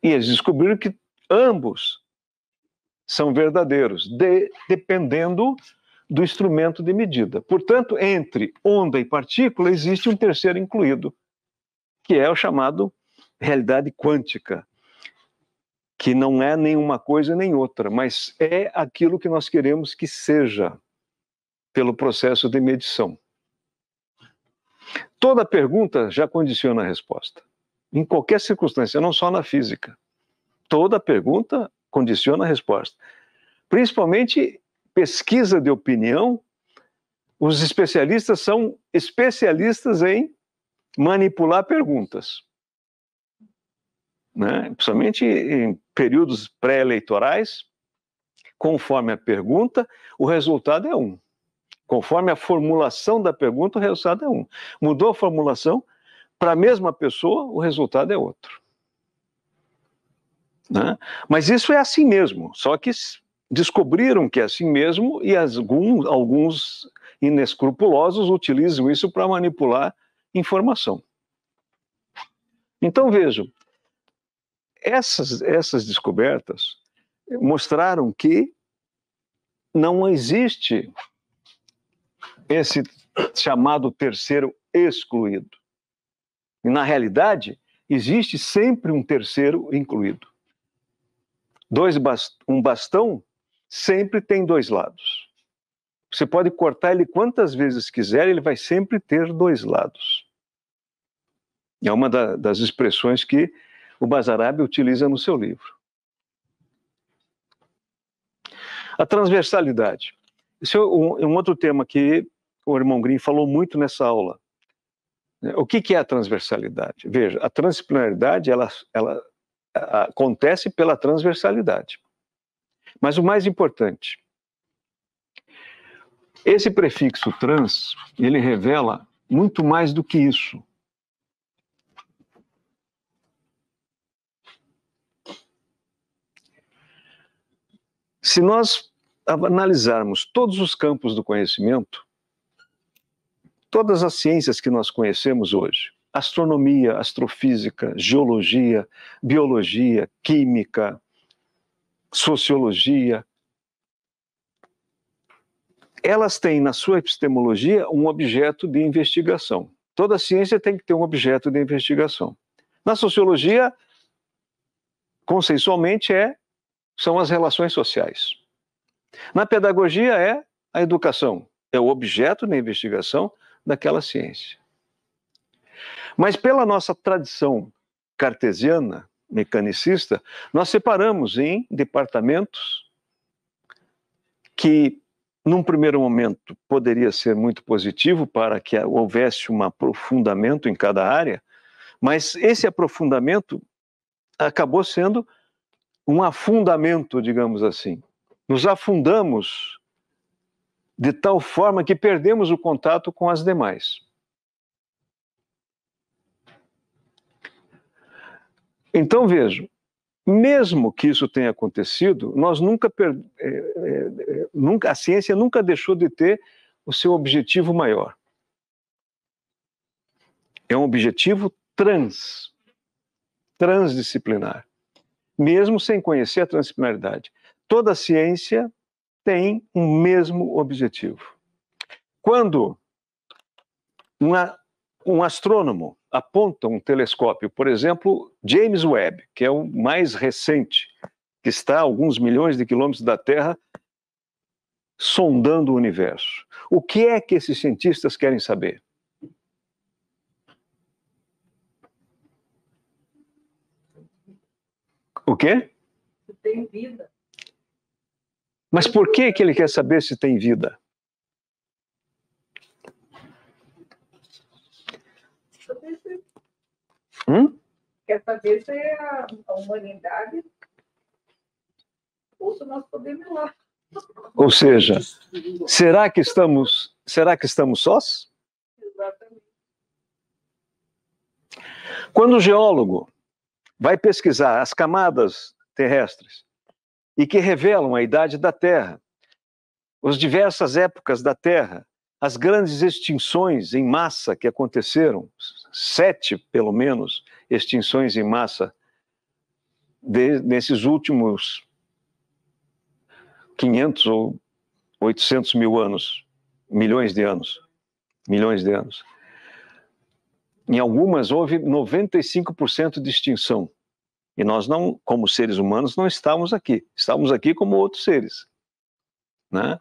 E eles descobriram que ambos são verdadeiros, dependendo do instrumento de medida. Portanto, entre onda e partícula existe um terceiro incluído, que é o chamado realidade quântica, que não é nenhuma coisa nem outra, mas é aquilo que nós queremos que seja pelo processo de medição. Toda pergunta já condiciona a resposta, em qualquer circunstância, não só na física. Toda pergunta condiciona a resposta. Principalmente pesquisa de opinião, os especialistas são especialistas em manipular perguntas, né? Principalmente em períodos pré-eleitorais, conforme a pergunta, o resultado é um. Conforme a formulação da pergunta, o resultado é um. Mudou a formulação, para a mesma pessoa, o resultado é outro. Né? Mas isso é assim mesmo, só que descobriram que é assim mesmo e alguns inescrupulosos utilizam isso para manipular informação. Então, vejam, essas descobertas mostraram que não existe esse chamado terceiro excluído. E, na realidade, existe sempre um terceiro incluído. Um bastão sempre tem dois lados. Você pode cortar ele quantas vezes quiser, ele vai sempre ter dois lados. É uma das expressões que o Basarab utiliza no seu livro. A transversalidade. Esse é um outro tema que o irmão Grimm falou muito nessa aula. O que é a transversalidade? Veja, a transdisciplinaridade ela acontece pela transversalidade. Mas o mais importante, esse prefixo trans, ele revela muito mais do que isso. Se nós analisarmos todos os campos do conhecimento, todas as ciências que nós conhecemos hoje, astronomia, astrofísica, geologia, biologia, química, sociologia, elas têm na sua epistemologia um objeto de investigação. Toda ciência tem que ter um objeto de investigação. Na sociologia, conceitualmente, são as relações sociais. Na pedagogia é a educação, é o objeto de investigação daquela ciência. Mas pela nossa tradição cartesiana, mecanicista, nós separamos em departamentos que, num primeiro momento, poderia ser muito positivo para que houvesse um aprofundamento em cada área, mas esse aprofundamento acabou sendo um afundamento, digamos assim. Nos afundamos de tal forma que perdemos o contato com as demais. Então, vejo, mesmo que isso tenha acontecido, nós a ciência nunca deixou de ter o seu objetivo maior. É um objetivo transdisciplinar, mesmo sem conhecer a transdisciplinaridade. Toda ciência tem um mesmo objetivo. Quando um astrônomo aponta um telescópio, por exemplo, James Webb, que é o mais recente, que está a alguns milhões de quilômetros da Terra, sondando o universo. O que é que esses cientistas querem saber? O quê? Se tem vida. Mas por que ele quer saber se tem vida? Quer saber se a humanidade ou se nós podemos ir lá. Ou seja, será que estamos sós? Exatamente. Quando o geólogo vai pesquisar as camadas terrestres e que revelam a idade da Terra, as diversas épocas da Terra, as grandes extinções em massa que aconteceram, 7, pelo menos, extinções em massa nesses últimos 500 ou 800 mil anos, milhões de anos. Em algumas houve 95% de extinção. E nós não, como seres humanos, não estamos aqui. Estamos aqui como outros seres. Né?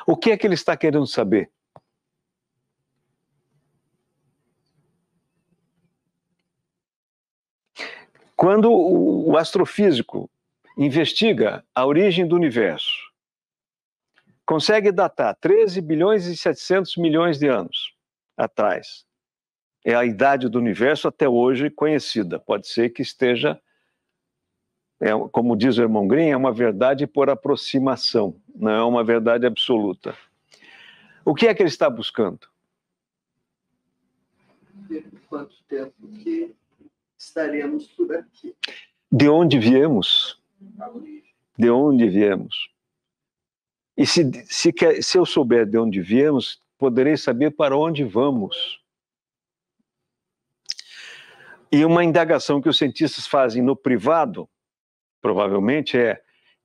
O que é que ele está querendo saber? Quando o astrofísico investiga a origem do universo, consegue datar 13 bilhões e 700 milhões de anos atrás. É a idade do universo até hoje conhecida. Pode ser que esteja, como diz o irmão Grimm, é uma verdade por aproximação, não é uma verdade absoluta. O que é que ele está buscando? Quanto tempo que estaremos por aqui? De onde viemos? De onde viemos? E se eu souber de onde viemos, poderei saber para onde vamos. E uma indagação que os cientistas fazem no privado, provavelmente, é: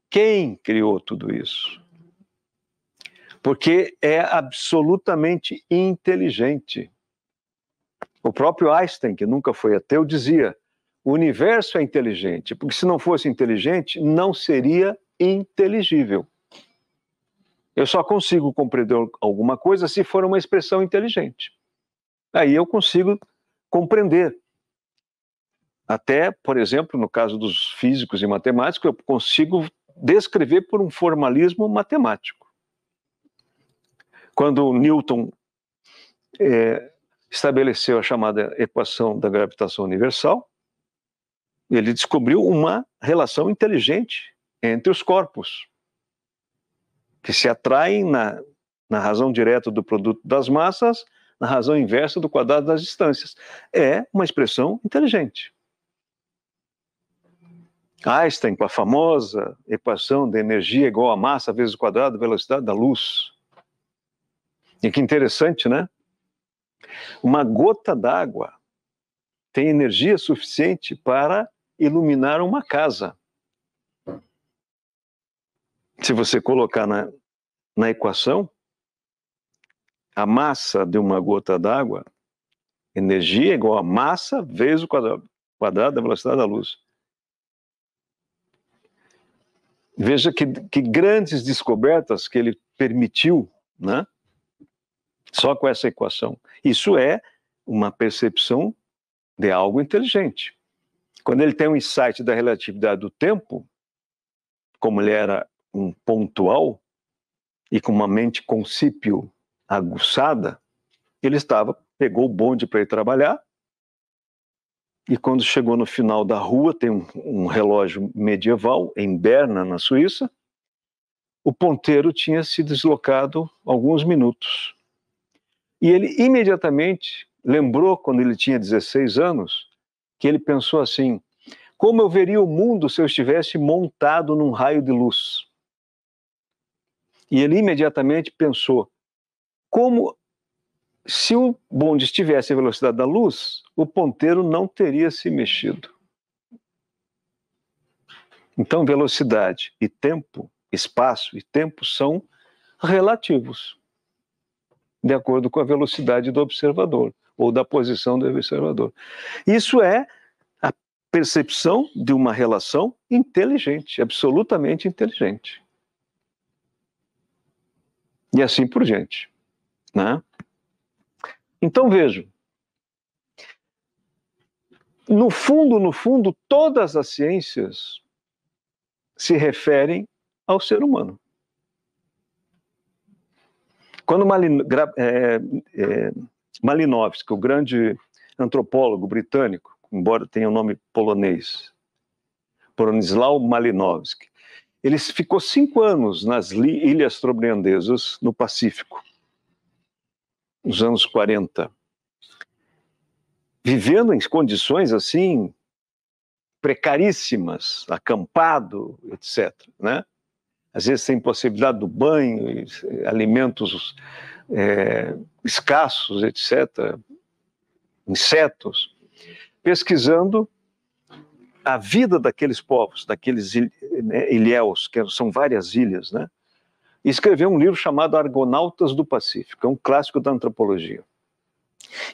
quem criou tudo isso? Porque é absolutamente inteligente. O próprio Einstein, que nunca foi ateu, dizia: o universo é inteligente, porque se não fosse inteligente, não seria inteligível. Eu só consigo compreender alguma coisa se for uma expressão inteligente. Aí eu consigo compreender. Até, por exemplo, no caso dos físicos e matemáticos, eu consigo descrever por um formalismo matemático. Quando Newton estabeleceu a chamada equação da gravitação universal. Ele descobriu uma relação inteligente entre os corpos, que se atraem na razão direta do produto das massas, na razão inversa do quadrado das distâncias. É uma expressão inteligente. Einstein, com a famosa equação de energia igual a massa vezes o quadrado da velocidade da luz. E que interessante, né? Uma gota d'água tem energia suficiente para iluminar uma casa. Se você colocar na equação, a massa de uma gota d'água, energia igual a massa vezes o quadrado da velocidade da luz. Veja que grandes descobertas que ele permitiu, né? Só com essa equação. Isso é uma percepção de algo inteligente. Quando ele tem um insight da relatividade do tempo, como ele era um pontual e com uma mente concípio aguçada, ele pegou o bonde para ir trabalhar, e quando chegou no final da rua, tem um relógio medieval em Berna, na Suíça, o ponteiro tinha se deslocado alguns minutos. E ele imediatamente lembrou, quando ele tinha 16 anos, que ele pensou assim: como eu veria o mundo se eu estivesse montado num raio de luz? E ele imediatamente pensou, como se o bonde estivesse à velocidade da luz, o ponteiro não teria se mexido. Então, velocidade e tempo, espaço e tempo são relativos, de acordo com a velocidade do observador, ou da posição do observador. Isso é a percepção de uma relação inteligente, absolutamente inteligente. E assim por diante, né? Então vejam, no fundo, todas as ciências se referem ao ser humano. Quando Malinowski, o grande antropólogo britânico, embora tenha o nome polonês, Bronisław Malinowski, ele ficou 5 anos nas Ilhas Trobriandesas, no Pacífico, nos anos 40, vivendo em condições assim precaríssimas, acampado, etc., né? Às vezes sem possibilidade do banho, alimentos escassos, etc., insetos, pesquisando a vida daqueles povos, daqueles ilhéus, que são várias ilhas, né? E escreveu um livro chamado Argonautas do Pacífico, é um clássico da antropologia.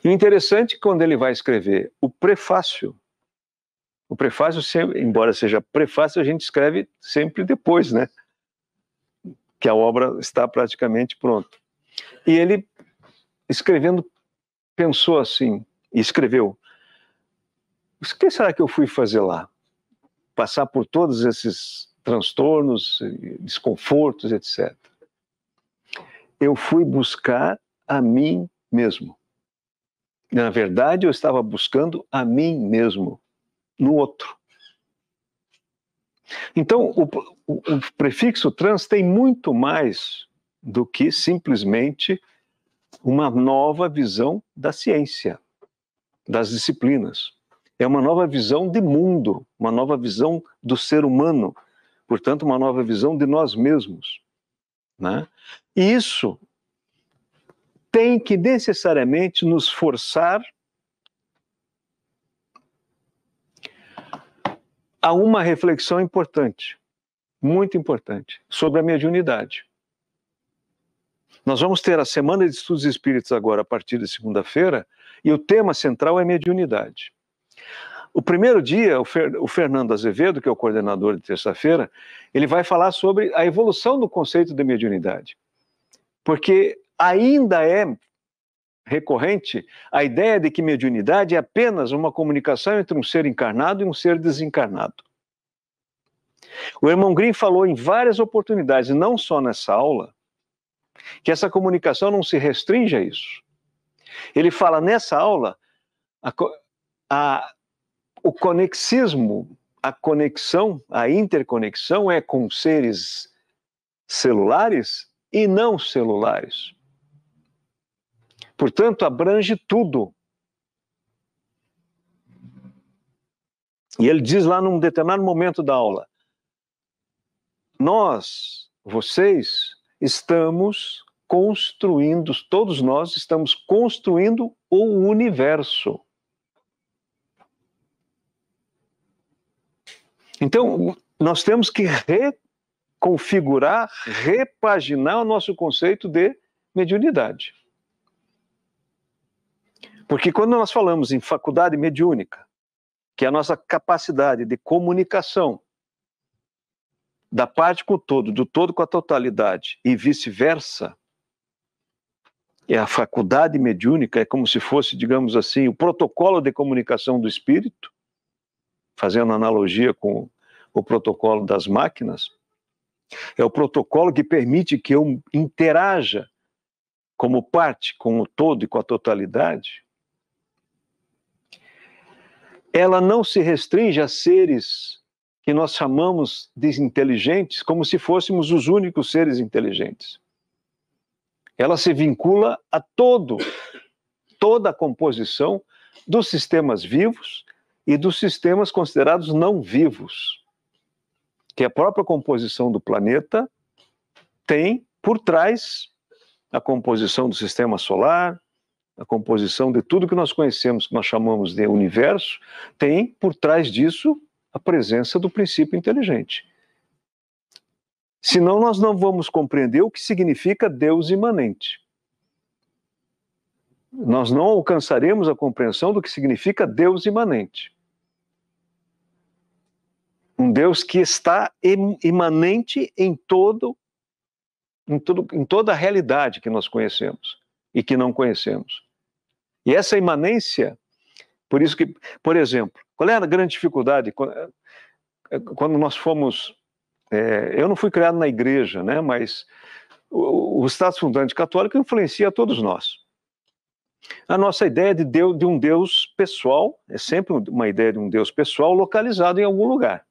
E o interessante é que quando ele vai escrever o prefácio sempre, embora seja prefácio, a gente escreve sempre depois, né? Que a obra está praticamente pronta. E ele, escrevendo, pensou assim, e escreveu: o que será que eu fui fazer lá? Passar por todos esses transtornos, desconfortos, etc. Eu fui buscar a mim mesmo. Na verdade, eu estava buscando a mim mesmo, no outro. Então, o prefixo trans tem muito mais do que simplesmente uma nova visão da ciência, das disciplinas. É uma nova visão de mundo, uma nova visão do ser humano, portanto, uma nova visão de nós mesmos, né? E isso tem que necessariamente nos forçar a uma reflexão importante, muito importante, sobre a mediunidade. Nós vamos ter a Semana de Estudos Espíritas agora, a partir de segunda-feira, e o tema central é mediunidade. O primeiro dia, o Fernando Azevedo, que é o coordenador de terça-feira, ele vai falar sobre a evolução do conceito de mediunidade. Porque ainda é recorrente a ideia de que mediunidade é apenas uma comunicação entre um ser encarnado e um ser desencarnado. O irmão Grimm falou em várias oportunidades, e não só nessa aula, que essa comunicação não se restringe a isso. Ele fala nessa aula, o conexismo, a conexão, a interconexão é com seres celulares e não celulares. Portanto, abrange tudo. E ele diz lá num determinado momento da aula, vocês, estamos construindo, todos nós estamos construindo o universo. Então, nós temos que reconfigurar, repaginar o nosso conceito de mediunidade. Porque quando nós falamos em faculdade mediúnica, que é a nossa capacidade de comunicação da parte com o todo, do todo com a totalidade e vice-versa, é a faculdade mediúnica, é como se fosse, digamos assim, o protocolo de comunicação do espírito, fazendo analogia com o protocolo das máquinas, é o protocolo que permite que eu interaja como parte com o todo e com a totalidade. Ela não se restringe a seres que nós chamamos de inteligentes, como se fôssemos os únicos seres inteligentes. Ela se vincula a toda a composição dos sistemas vivos e dos sistemas considerados não vivos, que a própria composição do planeta tem por trás a composição do sistema solar, a composição de tudo que nós conhecemos, que nós chamamos de universo, tem por trás disso a presença do princípio inteligente. Senão nós não vamos compreender o que significa Deus imanente. Nós não alcançaremos a compreensão do que significa Deus imanente. Um Deus que está imanente em toda a realidade que nós conhecemos e que não conhecemos. E essa imanência, por isso que, por exemplo, qual é a grande dificuldade? Quando nós fomos... eu não fui criado na igreja, né, mas o Estado Fundante Católico influencia todos nós. A nossa ideia de um Deus pessoal, é sempre uma ideia de um Deus pessoal localizado em algum lugar.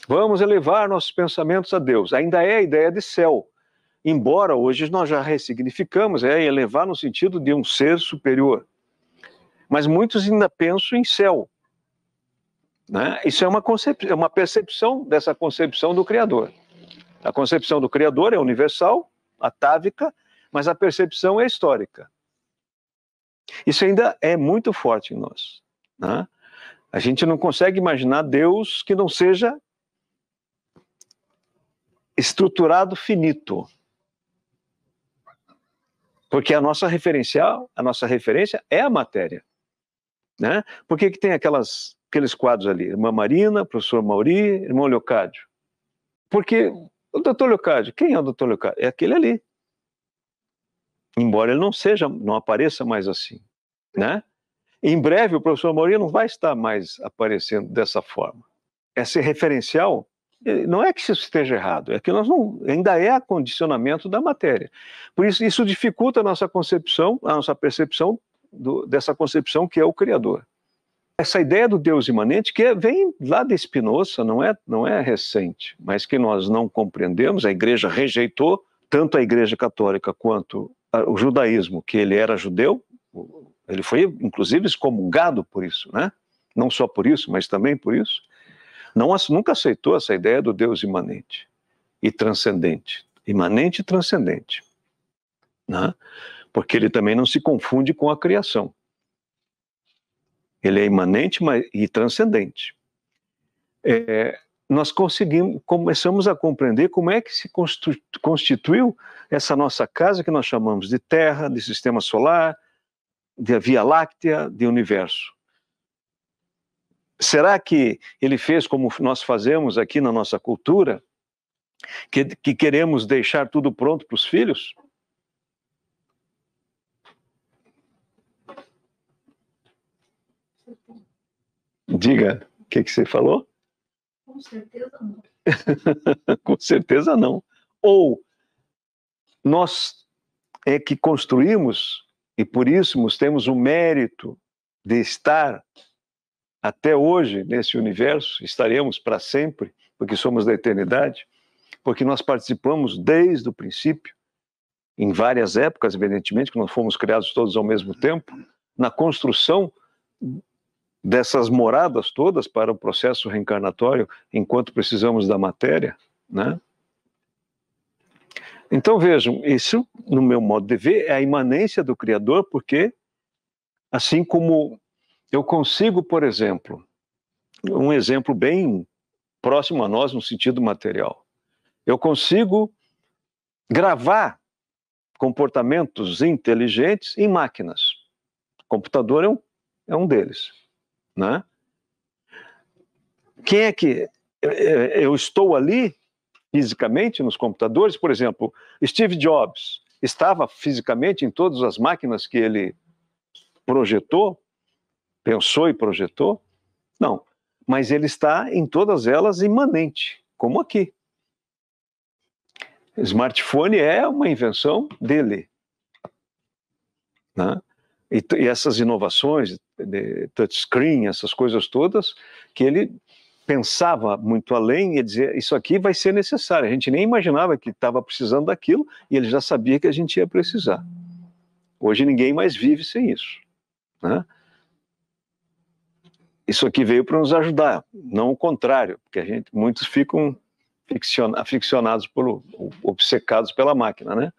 Vamos elevar nossos pensamentos a Deus. Ainda é a ideia de céu. Embora hoje nós já ressignificamos, elevar no sentido de um ser superior. Mas muitos ainda pensam em céu. Né? Isso é uma percepção dessa concepção do Criador. A concepção do Criador é universal, atávica, mas a percepção é histórica. Isso ainda é muito forte em nós. Né? A gente não consegue imaginar Deus que não seja estruturado finito. Porque a nossa referência é a matéria. Né? Por que tem aqueles quadros ali? Irmã Marina, professor Mauri, irmão Leocádio. Porque o doutor Leocádio, quem é o doutor Leocádio? É aquele ali. Embora ele não apareça mais assim. Né? Em breve o professor Mauri não vai estar mais aparecendo dessa forma. Esse referencial, não é que isso esteja errado, é que ainda é acondicionamento da matéria. Por isso, isso dificulta a nossa concepção, a nossa percepção dessa concepção que é o Criador. Essa ideia do Deus imanente, que vem lá de Spinoza, não é recente, mas que nós não compreendemos, a igreja rejeitou, tanto a igreja católica quanto o judaísmo, que ele era judeu, ele foi inclusive excomungado por isso, né? Não só por isso, mas também por isso. Nunca aceitou essa ideia do Deus imanente e transcendente. Imanente e transcendente. Né? Porque ele também não se confunde com a criação. Ele é imanente e transcendente. Nós começamos a compreender como é que se constituiu essa nossa casa que nós chamamos de Terra, de Sistema Solar, de Via Láctea, de Universo. Será que ele fez como nós fazemos aqui na nossa cultura, que queremos deixar tudo pronto para os filhos? Diga, o que você falou? Com certeza não. Com certeza não. Ou nós é que construímos e por isso temos o mérito de estar até hoje nesse universo, estaremos para sempre, porque somos da eternidade, porque nós participamos desde o princípio, em várias épocas, evidentemente, que nós fomos criados todos ao mesmo tempo, na construção dessas moradas todas para o processo reencarnatório, enquanto precisamos da matéria, né? Então vejam, isso, no meu modo de ver, é a imanência do Criador, porque assim como eu consigo, por exemplo, um exemplo bem próximo a nós no sentido material, eu consigo gravar comportamentos inteligentes em máquinas. O computador é um deles, né? Quem é que eu estou ali fisicamente nos computadores? Por exemplo, Steve Jobs estava fisicamente em todas as máquinas que ele projetou, pensou e projetou? Não, mas ele está em todas elas imanente, como aqui. O smartphone é uma invenção dele, né? E essas inovações de touchscreen, essas coisas todas, que ele pensava muito além e dizia, isso aqui vai ser necessário. A gente nem imaginava que estava precisando daquilo e ele já sabia que a gente ia precisar. Hoje ninguém mais vive sem isso, né? Isso aqui veio para nos ajudar, não o contrário, porque muitos ficam aficionados, obcecados pela máquina, né?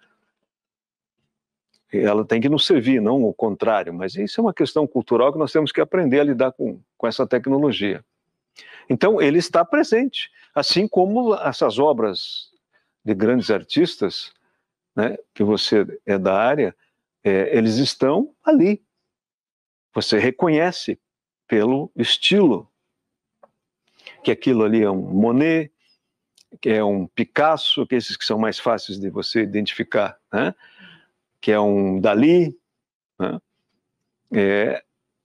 Ela tem que nos servir, não o contrário, mas isso é uma questão cultural que nós temos que aprender a lidar com essa tecnologia. Então, ele está presente, assim como essas obras de grandes artistas, né, que você é da área, eles estão ali. Você reconhece pelo estilo que aquilo ali é um Monet, que é um Picasso, que esses que são mais fáceis de você identificar, né? Que é um Dalí, né?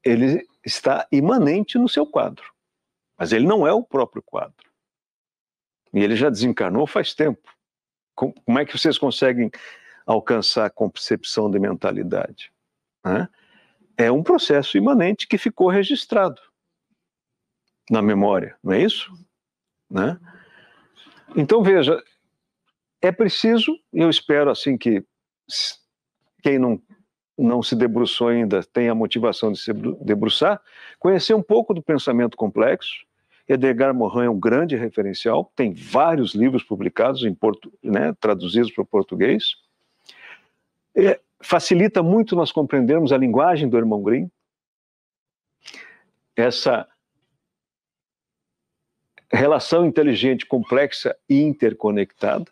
Ele está imanente no seu quadro, mas ele não é o próprio quadro. E ele já desencarnou faz tempo. Como é que vocês conseguem alcançar a concepção de mentalidade, né? É um processo imanente que ficou registrado na memória, não é isso? Né? Então, veja, é preciso, eu espero assim que quem não se debruçou ainda tenha a motivação de se debruçar, conhecer um pouco do pensamento complexo. Edgar Morin é um grande referencial, tem vários livros publicados, né, traduzidos para o português. Facilita muito nós compreendermos a linguagem do irmão Grimm, essa relação inteligente, complexa e interconectada.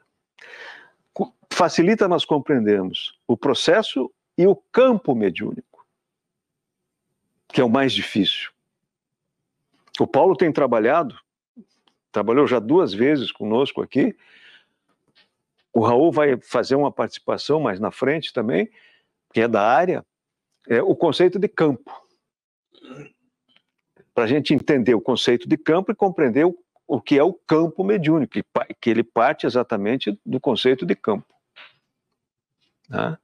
Facilita nós compreendermos o processo e o campo mediúnico, que é o mais difícil. O Paulo tem trabalhou já 2 vezes conosco aqui. O Raul vai fazer uma participação mais na frente também, que é da área, o conceito de campo. Para a gente entender o conceito de campo e compreender o que é o campo mediúnico, que ele parte exatamente do conceito de campo. Tá?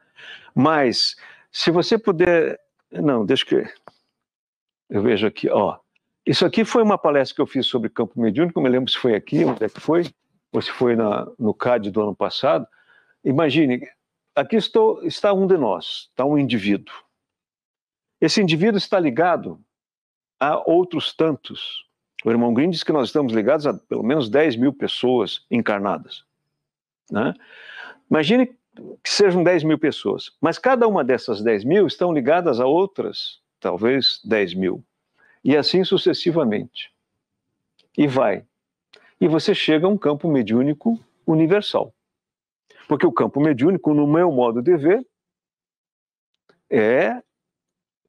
Mas, se você puder... Não, deixa que eu vejo aqui, ó. Isso aqui foi uma palestra que eu fiz sobre campo mediúnico, eu me lembro se foi aqui, onde é que foi, ou se foi no CAD do ano passado. Imagine, aqui está um de nós, está um indivíduo. Esse indivíduo está ligado a outros tantos. O irmão Grimm diz que nós estamos ligados a pelo menos 10 mil pessoas encarnadas, né? Imagine que sejam 10 mil pessoas, mas cada uma dessas 10 mil estão ligadas a outras, talvez 10 mil. E assim sucessivamente. E vai. E você chega a um campo mediúnico universal. Porque o campo mediúnico, no meu modo de ver,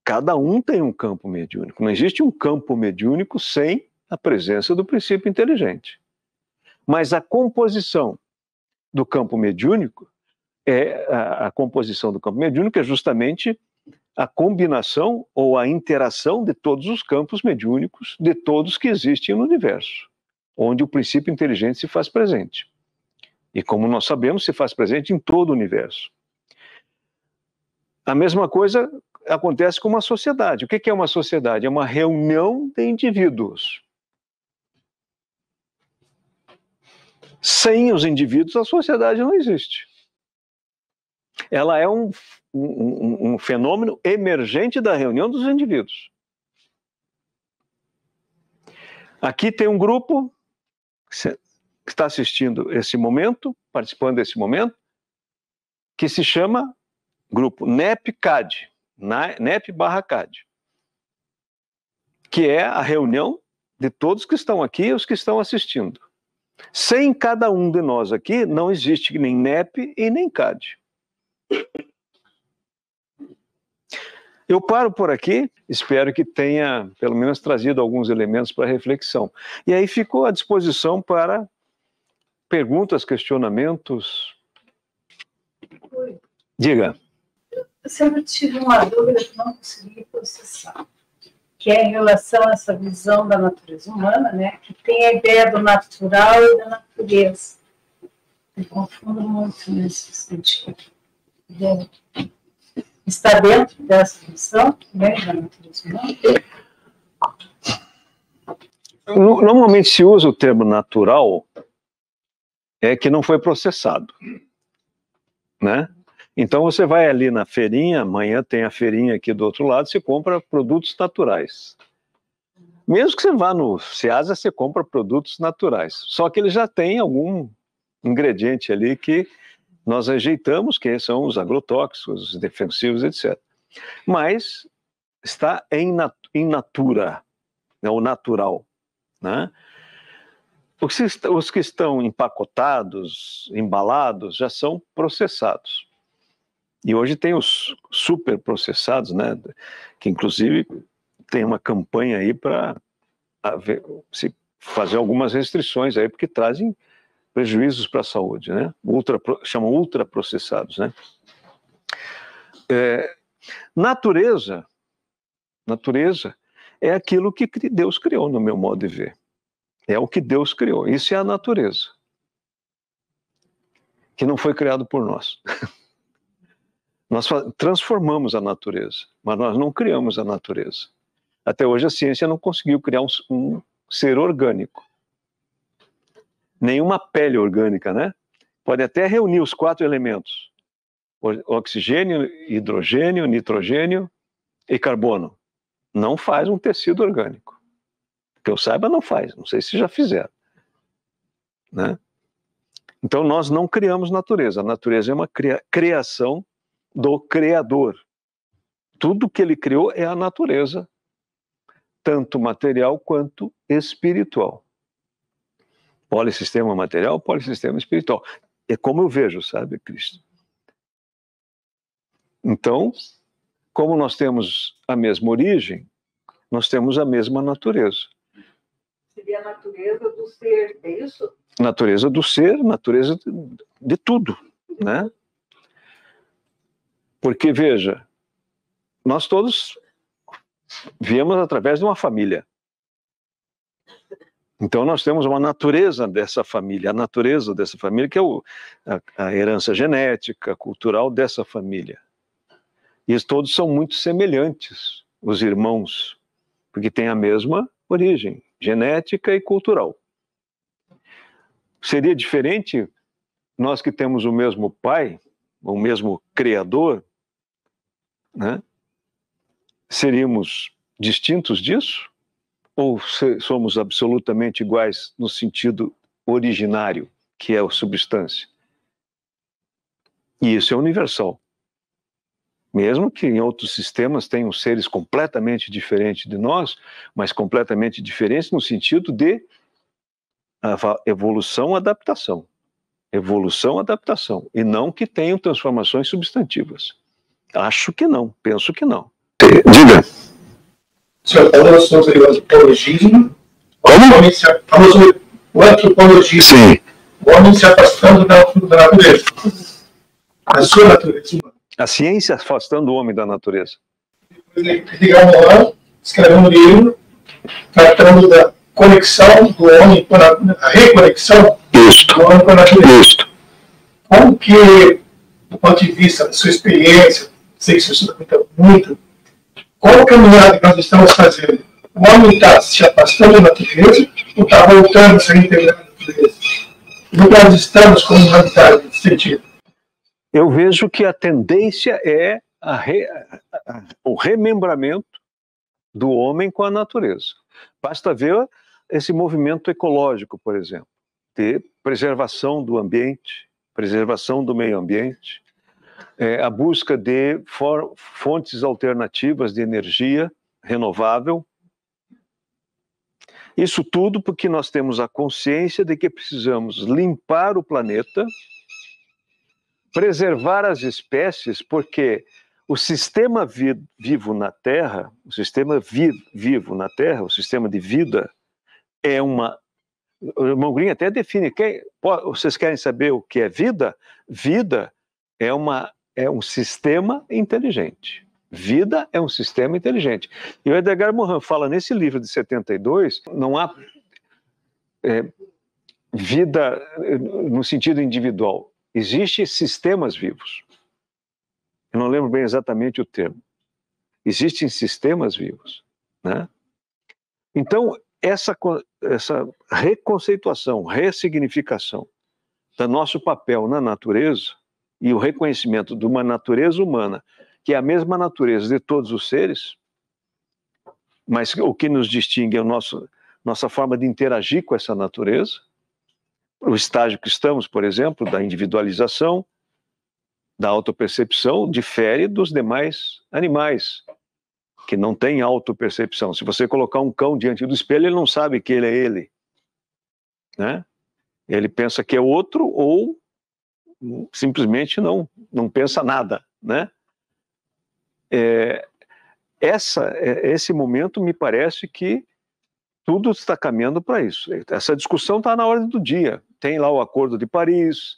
cada um tem um campo mediúnico. Não existe um campo mediúnico sem a presença do princípio inteligente. Mas a composição do campo mediúnico é justamente a combinação ou a interação de todos os campos mediúnicos, de todos que existem no universo, onde o princípio inteligente se faz presente. E como nós sabemos, se faz presente em todo o universo. A mesma coisa acontece com uma sociedade. O que é uma sociedade? É uma reunião de indivíduos. Sem os indivíduos, a sociedade não existe. Ela é um fenômeno emergente da reunião dos indivíduos. Aqui tem um grupo que está assistindo esse momento, participando desse momento, que se chama grupo NEP-CAD, NEP/CAD, que é a reunião de todos que estão aqui e os que estão assistindo. Sem cada um de nós aqui, não existe nem NEP e nem CAD. Eu paro por aqui, espero que tenha pelo menos trazido alguns elementos para reflexão. E aí ficou à disposição para perguntas, questionamentos. Oi. Diga. Eu sempre tive uma dúvida que não consegui processar, que é em relação a essa visão da natureza humana, né, que tem a ideia do natural e da natureza. Eu confundo muito nesse sentido. Está dentro dessa visão, né, da natureza humana? Normalmente se usa o termo natural, é que não foi processado, né? Então você vai ali na feirinha, amanhã tem a feirinha aqui do outro lado, você compra produtos naturais. Mesmo que você vá no Ceasa, você compra produtos naturais. Só que ele já tem algum ingrediente ali que nós rejeitamos, que são os agrotóxicos, os defensivos, etc. Mas está em natura, né, o natural, né? Os que estão empacotados, embalados, já são processados. E hoje tem os super processados, né, que inclusive tem uma campanha aí para se fazer algumas restrições aí, porque trazem prejuízos para a saúde, né? Chamam ultraprocessados, né? Natureza é aquilo que Deus criou, no meu modo de ver. É o que Deus criou. Isso é a natureza, que não foi criado por nós. Nós transformamos a natureza, mas nós não criamos a natureza. Até hoje a ciência não conseguiu criar um ser orgânico. Nenhuma pele orgânica, né? Pode até reunir os 4 elementos: oxigênio, hidrogênio, nitrogênio e carbono. Não faz um tecido orgânico. Que eu saiba, não faz. Não sei se já fizeram, né? Então nós não criamos natureza. A natureza é uma criação do Criador. Tudo que ele criou é a natureza, tanto material quanto espiritual. Polissistema material, polissistema espiritual. É como eu vejo, sabe, Cristo? Então, como nós temos a mesma origem, nós temos a mesma natureza. Seria a natureza do ser, é isso? Natureza do ser, natureza de tudo, né? Porque, veja, nós todos viemos através de uma família. Então nós temos uma natureza dessa família, a natureza dessa família, que é a herança genética, cultural dessa família. E eles todos são muito semelhantes, os irmãos, porque têm a mesma origem, genética e cultural. Seria diferente nós que temos o mesmo pai, o mesmo Criador, né? Seríamos distintos disso? Ou somos absolutamente iguais no sentido originário, que é a substância? E isso é universal. Mesmo que em outros sistemas tenham seres completamente diferentes de nós, mas completamente diferentes no sentido de evolução-adaptação. Evolução-adaptação. E não que tenham transformações substantivas. Acho que não, penso que não. Diga. O senhor falou sobre o antropologismo. Como? Falou sobre o antropologismo. Sim. O homem se afastando da natureza. A sua natureza. A ciência afastando o homem da natureza. Edgar Morin escreveu um livro tratando da conexão do homem com a reconexão do homem com a natureza. Isto. Como que, do ponto de vista da sua experiência, sei que isso estuda muito. Qual a caminhada que nós estamos fazendo? O homem está se afastando da natureza ou está voltando a se integrar na natureza? No que nós estamos como humanidade nesse sentido? Eu vejo que a tendência é o remembramento do homem com a natureza. Basta ver esse movimento ecológico, por exemplo, de preservação do ambiente, preservação do meio ambiente, a busca de fontes alternativas de energia renovável. Isso tudo porque nós temos a consciência de que precisamos limpar o planeta, preservar as espécies, porque o sistema vivo na Terra, o sistema vivo na Terra, o sistema de vida, é uma... O irmão Green até define, vocês querem saber o que é vida? Vida é um sistema inteligente. Vida é um sistema inteligente. E o Edgar Morin fala nesse livro de 72, não há vida no sentido individual. Existem sistemas vivos. Eu não lembro bem exatamente o termo. Existem sistemas vivos, né? Então, essa reconceituação, ressignificação do nosso papel na natureza e o reconhecimento de uma natureza humana, que é a mesma natureza de todos os seres, mas o que nos distingue é a nossa forma de interagir com essa natureza, o estágio que estamos, por exemplo, da individualização, da autopercepção, difere dos demais animais, que não têm autopercepção. Se você colocar um cão diante do espelho, ele não sabe que ele é ele, né? Ele pensa que é outro ou simplesmente não pensa nada, né? Esse momento me parece que tudo está caminhando para isso. Essa discussão está na ordem do dia. Tem lá o Acordo de Paris,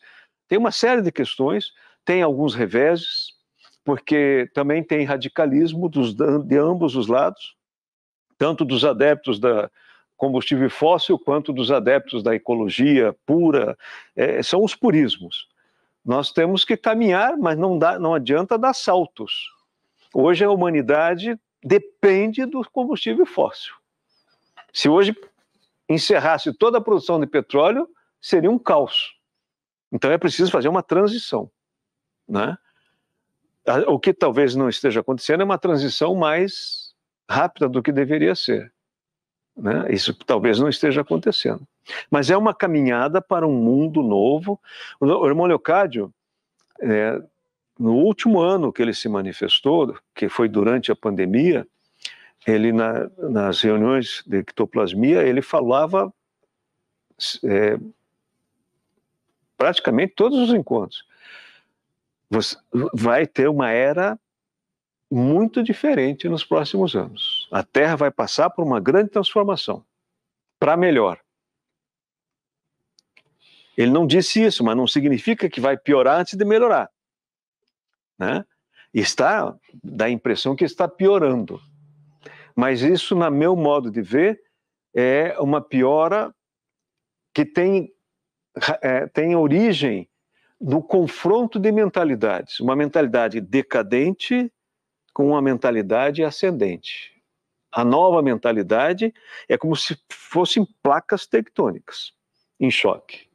tem uma série de questões, tem alguns reveses, porque também tem radicalismo de ambos os lados, tanto dos adeptos da combustível fóssil quanto dos adeptos da ecologia pura. São os purismos. Nós temos que caminhar, mas não adianta dar saltos. Hoje a humanidade depende do combustível fóssil. Se hoje encerrasse toda a produção de petróleo, seria um caos. Então é preciso fazer uma transição, né? O que talvez não esteja acontecendo é uma transição mais rápida do que deveria ser, né? Isso talvez não esteja acontecendo. Mas é uma caminhada para um mundo novo. O irmão Leocádio, no último ano que ele se manifestou, que foi durante a pandemia, ele nas reuniões de ectoplasmia, ele falava praticamente todos os encontros. Você vai ter uma era muito diferente nos próximos anos. A Terra vai passar por uma grande transformação, para melhor. Ele não disse isso, mas não significa que vai piorar antes de melhorar, né? Dá a impressão que está piorando. Mas isso, no meu modo de ver, é uma piora que tem origem no confronto de mentalidades. Uma mentalidade decadente com uma mentalidade ascendente. A nova mentalidade é como se fossem placas tectônicas em choque.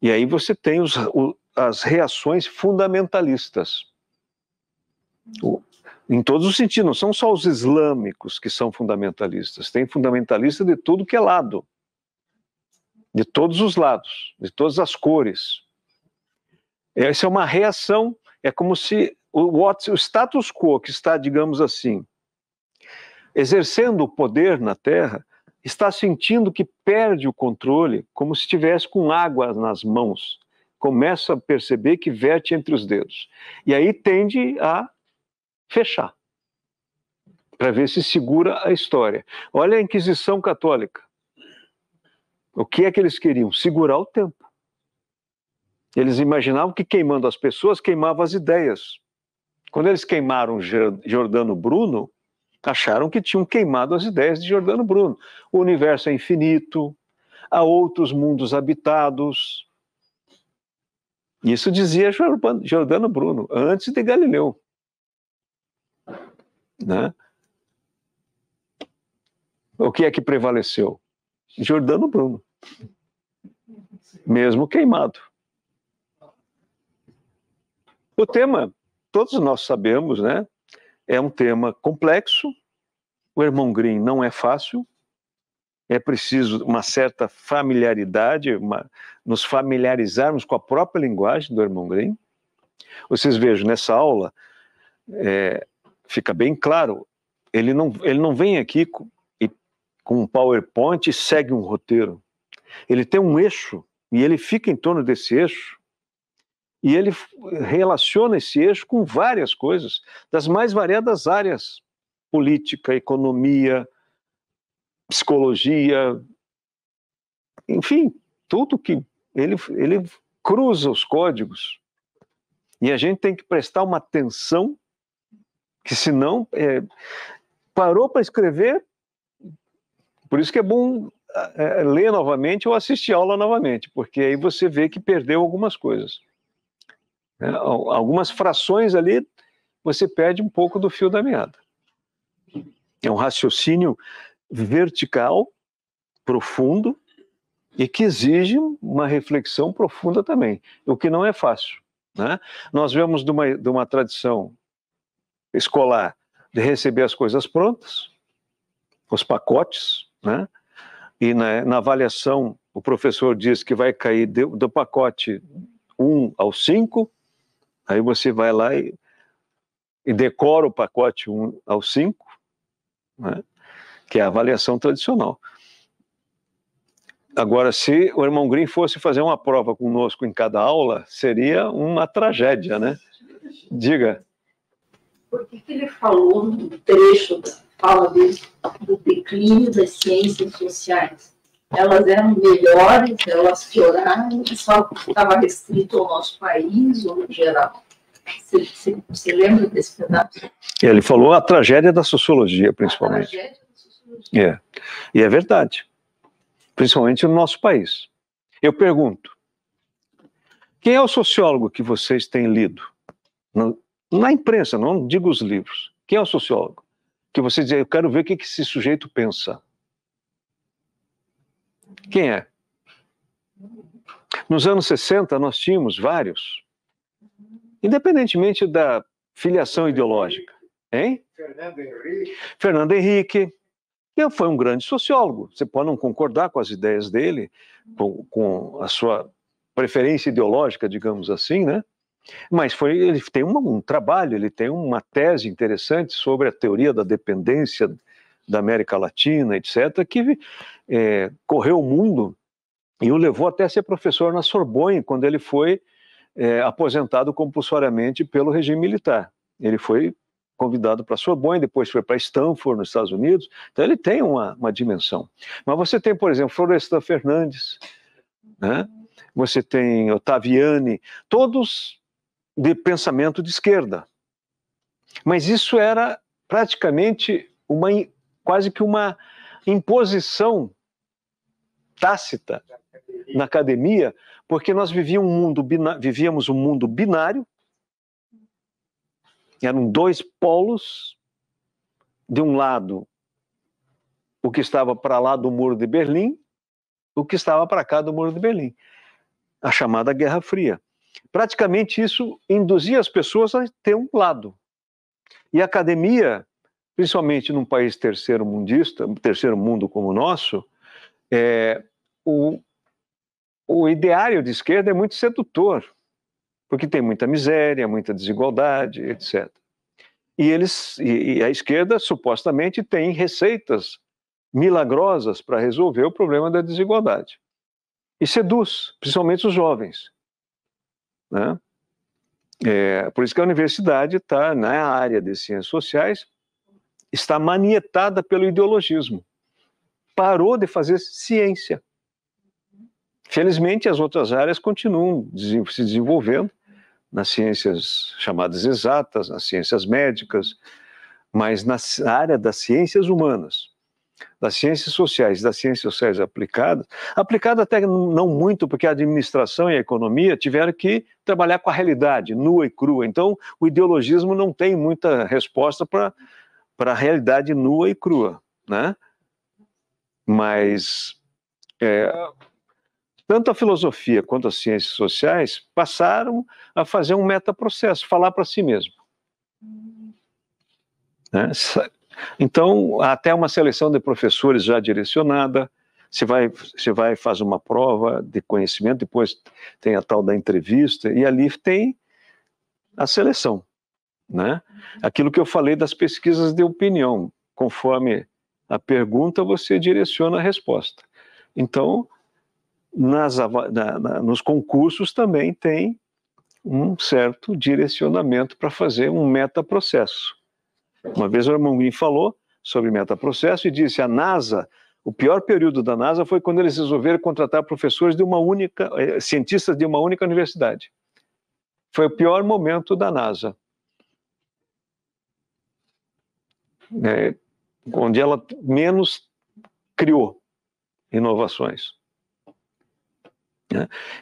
E aí você tem as reações fundamentalistas. Em todos os sentidos, não são só os islâmicos que são fundamentalistas, tem fundamentalista de tudo que é lado, de todos os lados, de todas as cores. Essa é uma reação, é como se o status quo que está, digamos assim, exercendo o poder na Terra, está sentindo que perde o controle, como se estivesse com água nas mãos, começa a perceber que verte entre os dedos, e aí tende a fechar, para ver se segura a história. Olha a Inquisição Católica. O que é que eles queriam? Segurar o tempo. Eles imaginavam que queimando as pessoas, queimavam as ideias. Quando eles queimaram Giordano Bruno, acharam que tinham queimado as ideias de Giordano Bruno. O universo é infinito, há outros mundos habitados. Isso dizia Giordano Bruno, antes de Galileu. né? O que é que prevaleceu? Giordano Bruno, mesmo queimado. O tema, todos nós sabemos, né? É um tema complexo. O Irmão Grimm não é fácil. É preciso uma certa familiaridade, nos familiarizarmos com a própria linguagem do Irmão Grimm. Vocês vejam, nessa aula, fica bem claro, ele não vem aqui com um PowerPoint e segue um roteiro. Ele tem um eixo, e ele fica em torno desse eixo, e ele relaciona esse eixo com várias coisas, das mais variadas áreas: política, economia, psicologia, enfim, tudo que ele cruza os códigos. E a gente tem que prestar uma atenção, que senão parou para escrever. Por isso que é bom ler novamente ou assistir a aula novamente, porque aí você vê que perdeu algumas coisas. Algumas frações ali, você perde um pouco do fio da meada. É um raciocínio vertical, profundo, e que exige uma reflexão profunda também, o que não é fácil, né? Nós vemos de uma tradição escolar de receber as coisas prontas, os pacotes, né? E na avaliação o professor diz que vai cair do pacote 1 ao 5, aí você vai lá e decora o pacote 1 ao 5, né? Que é a avaliação tradicional. Agora, se o Irmão Grimm fosse fazer uma prova conosco em cada aula, seria uma tragédia, né? Diga. Por que ele falou no trecho da fala dele do declínio das ciências sociais? Elas eram melhores, elas pioraram, só estava restrito ao nosso país ou no geral? Você lembra desse pedaço? Ele falou a tragédia da sociologia, principalmente. A tragédia da sociologia. E é verdade. Principalmente no nosso país. Eu pergunto, quem é o sociólogo que vocês têm lido? Na imprensa, não digo os livros. Quem é o sociólogo? Que você diz, eu quero ver o que esse sujeito pensa. Quem é? Nos anos 60, nós tínhamos vários, independentemente da filiação ideológica. Hein? Fernando Henrique, que foi um grande sociólogo. Você pode não concordar com as ideias dele, com a sua preferência ideológica, digamos assim, né? Mas ele tem um trabalho, ele tem uma tese interessante sobre a teoria da dependência da América Latina, etc., que correu o mundo e o levou até a ser professor na Sorbonne, quando ele foi aposentado compulsoriamente pelo regime militar. Ele foi convidado para a Sorbonne, depois foi para Stanford, nos Estados Unidos. Então ele tem uma dimensão. Mas você tem, por exemplo, Florestan Fernandes, né? Você tem Ottaviani, todos de pensamento de esquerda. Mas isso era praticamente quase que uma imposição tácita na academia, porque nós vivíamos um mundo binário. Eram dois polos, de um lado o que estava para lá do Muro de Berlim, o que estava para cá do Muro de Berlim, a chamada Guerra Fria. Praticamente isso induzia as pessoas a ter um lado. E a academia, principalmente num país terceiro mundo como o nosso, o ideário de esquerda é muito sedutor, porque tem muita miséria, muita desigualdade, etc. E a esquerda supostamente tem receitas milagrosas para resolver o problema da desigualdade. E seduz, principalmente os jovens, né? Por isso que a universidade está, na área de ciências sociais, está manietada pelo ideologismo. Parou de fazer ciência. Felizmente, as outras áreas continuam se desenvolvendo, nas ciências chamadas exatas, nas ciências médicas, mas na área das ciências humanas, das ciências sociais aplicadas até não muito, porque a administração e a economia tiveram que trabalhar com a realidade, nua e crua. Então, o ideologismo não tem muita resposta para para a realidade nua e crua, né? Mas tanto a filosofia quanto as ciências sociais passaram a fazer um metaprocesso, falar para si mesmo. Né? Então, há até uma seleção de professores já direcionada. Você vai faz uma prova de conhecimento, depois tem a tal da entrevista, e ali tem a seleção. Né? Aquilo que eu falei das pesquisas de opinião, conforme a pergunta, você direciona a resposta. Então, nos concursos também tem um certo direcionamento para fazer um metaprocesso. Uma vez o Armandin falou sobre metaprocesso e disse: a NASA, o pior período da NASA foi quando eles resolveram contratar professores cientistas de uma única universidade. Foi o pior momento da NASA. Onde ela menos criou inovações.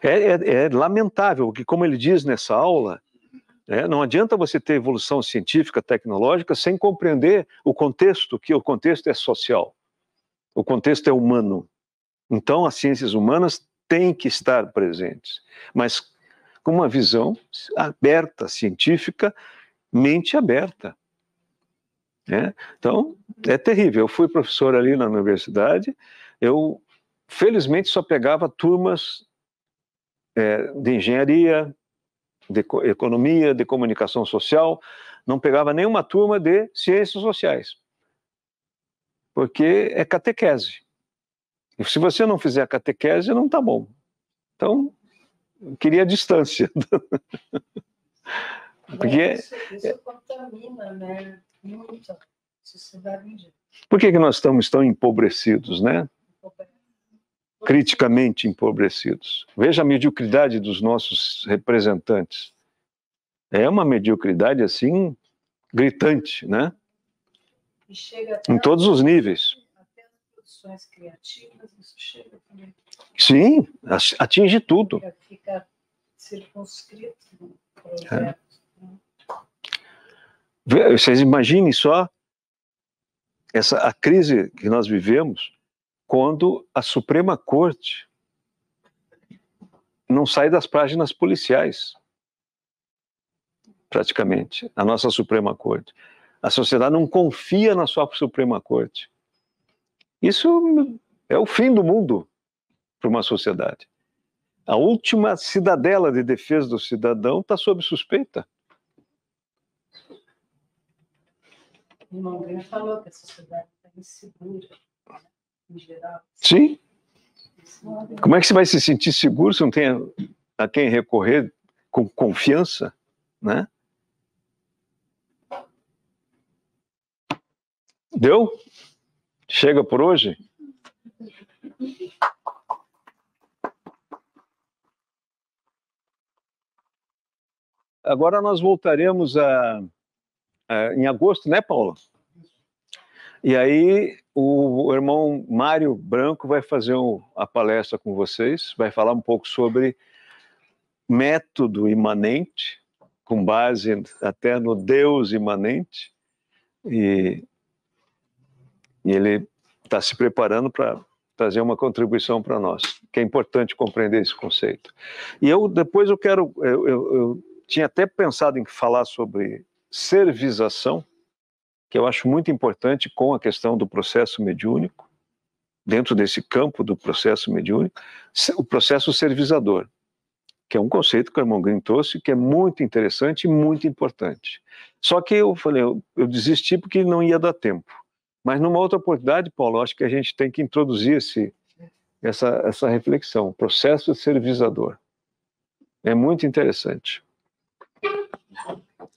É lamentável, porque, como ele diz nessa aula, não adianta você ter evolução científica, tecnológica, sem compreender o contexto, que o contexto é social, o contexto é humano. Então, as ciências humanas têm que estar presentes, mas com uma visão aberta, científica, mente aberta. Então, é terrível. Eu fui professor ali na universidade, eu, felizmente, só pegava turmas de engenharia, de economia, de comunicação social, não pegava nenhuma turma de ciências sociais, porque é catequese. E se você não fizer a catequese, não está bom. Então, eu queria distância. Porque isso contamina, né? Muito a sociedade em geral. Por que nós estamos tão empobrecidos, né? Criticamente empobrecidos. Veja a mediocridade dos nossos representantes. É uma mediocridade, assim, gritante, né? E chega até em todos os níveis. Até as produções criativas, isso chega também. Sim, atinge tudo. Fica circunscrito no projeto. Vocês imaginem só a crise que nós vivemos quando a Suprema Corte não sai das páginas policiais, praticamente, a nossa Suprema Corte. A sociedade não confia na sua Suprema Corte. Isso é o fim do mundo para uma sociedade. A última cidadela de defesa do cidadão está sob suspeita. O Mandrina falou que a sociedade está insegura, em geral. Sim. Como é que você vai se sentir seguro se não tem a quem recorrer com confiança, né? Deu? Chega por hoje? Agora nós voltaremos em agosto, né, Paulo? E aí o irmão Mário Branco vai fazer a palestra com vocês, vai falar um pouco sobre método imanente, com base até no Deus imanente, e ele está se preparando para trazer uma contribuição para nós, que é importante compreender esse conceito. E depois eu tinha até pensado em falar sobre servização, que eu acho muito importante com a questão do processo mediúnico, dentro desse campo do processo mediúnico, o processo servizador, que é um conceito que o irmão Grimm trouxe, que é muito interessante e muito importante. Só que eu falei, eu desisti porque não ia dar tempo. Mas numa outra oportunidade, Paulo, acho que a gente tem que introduzir essa reflexão, o processo servizador. É muito interessante.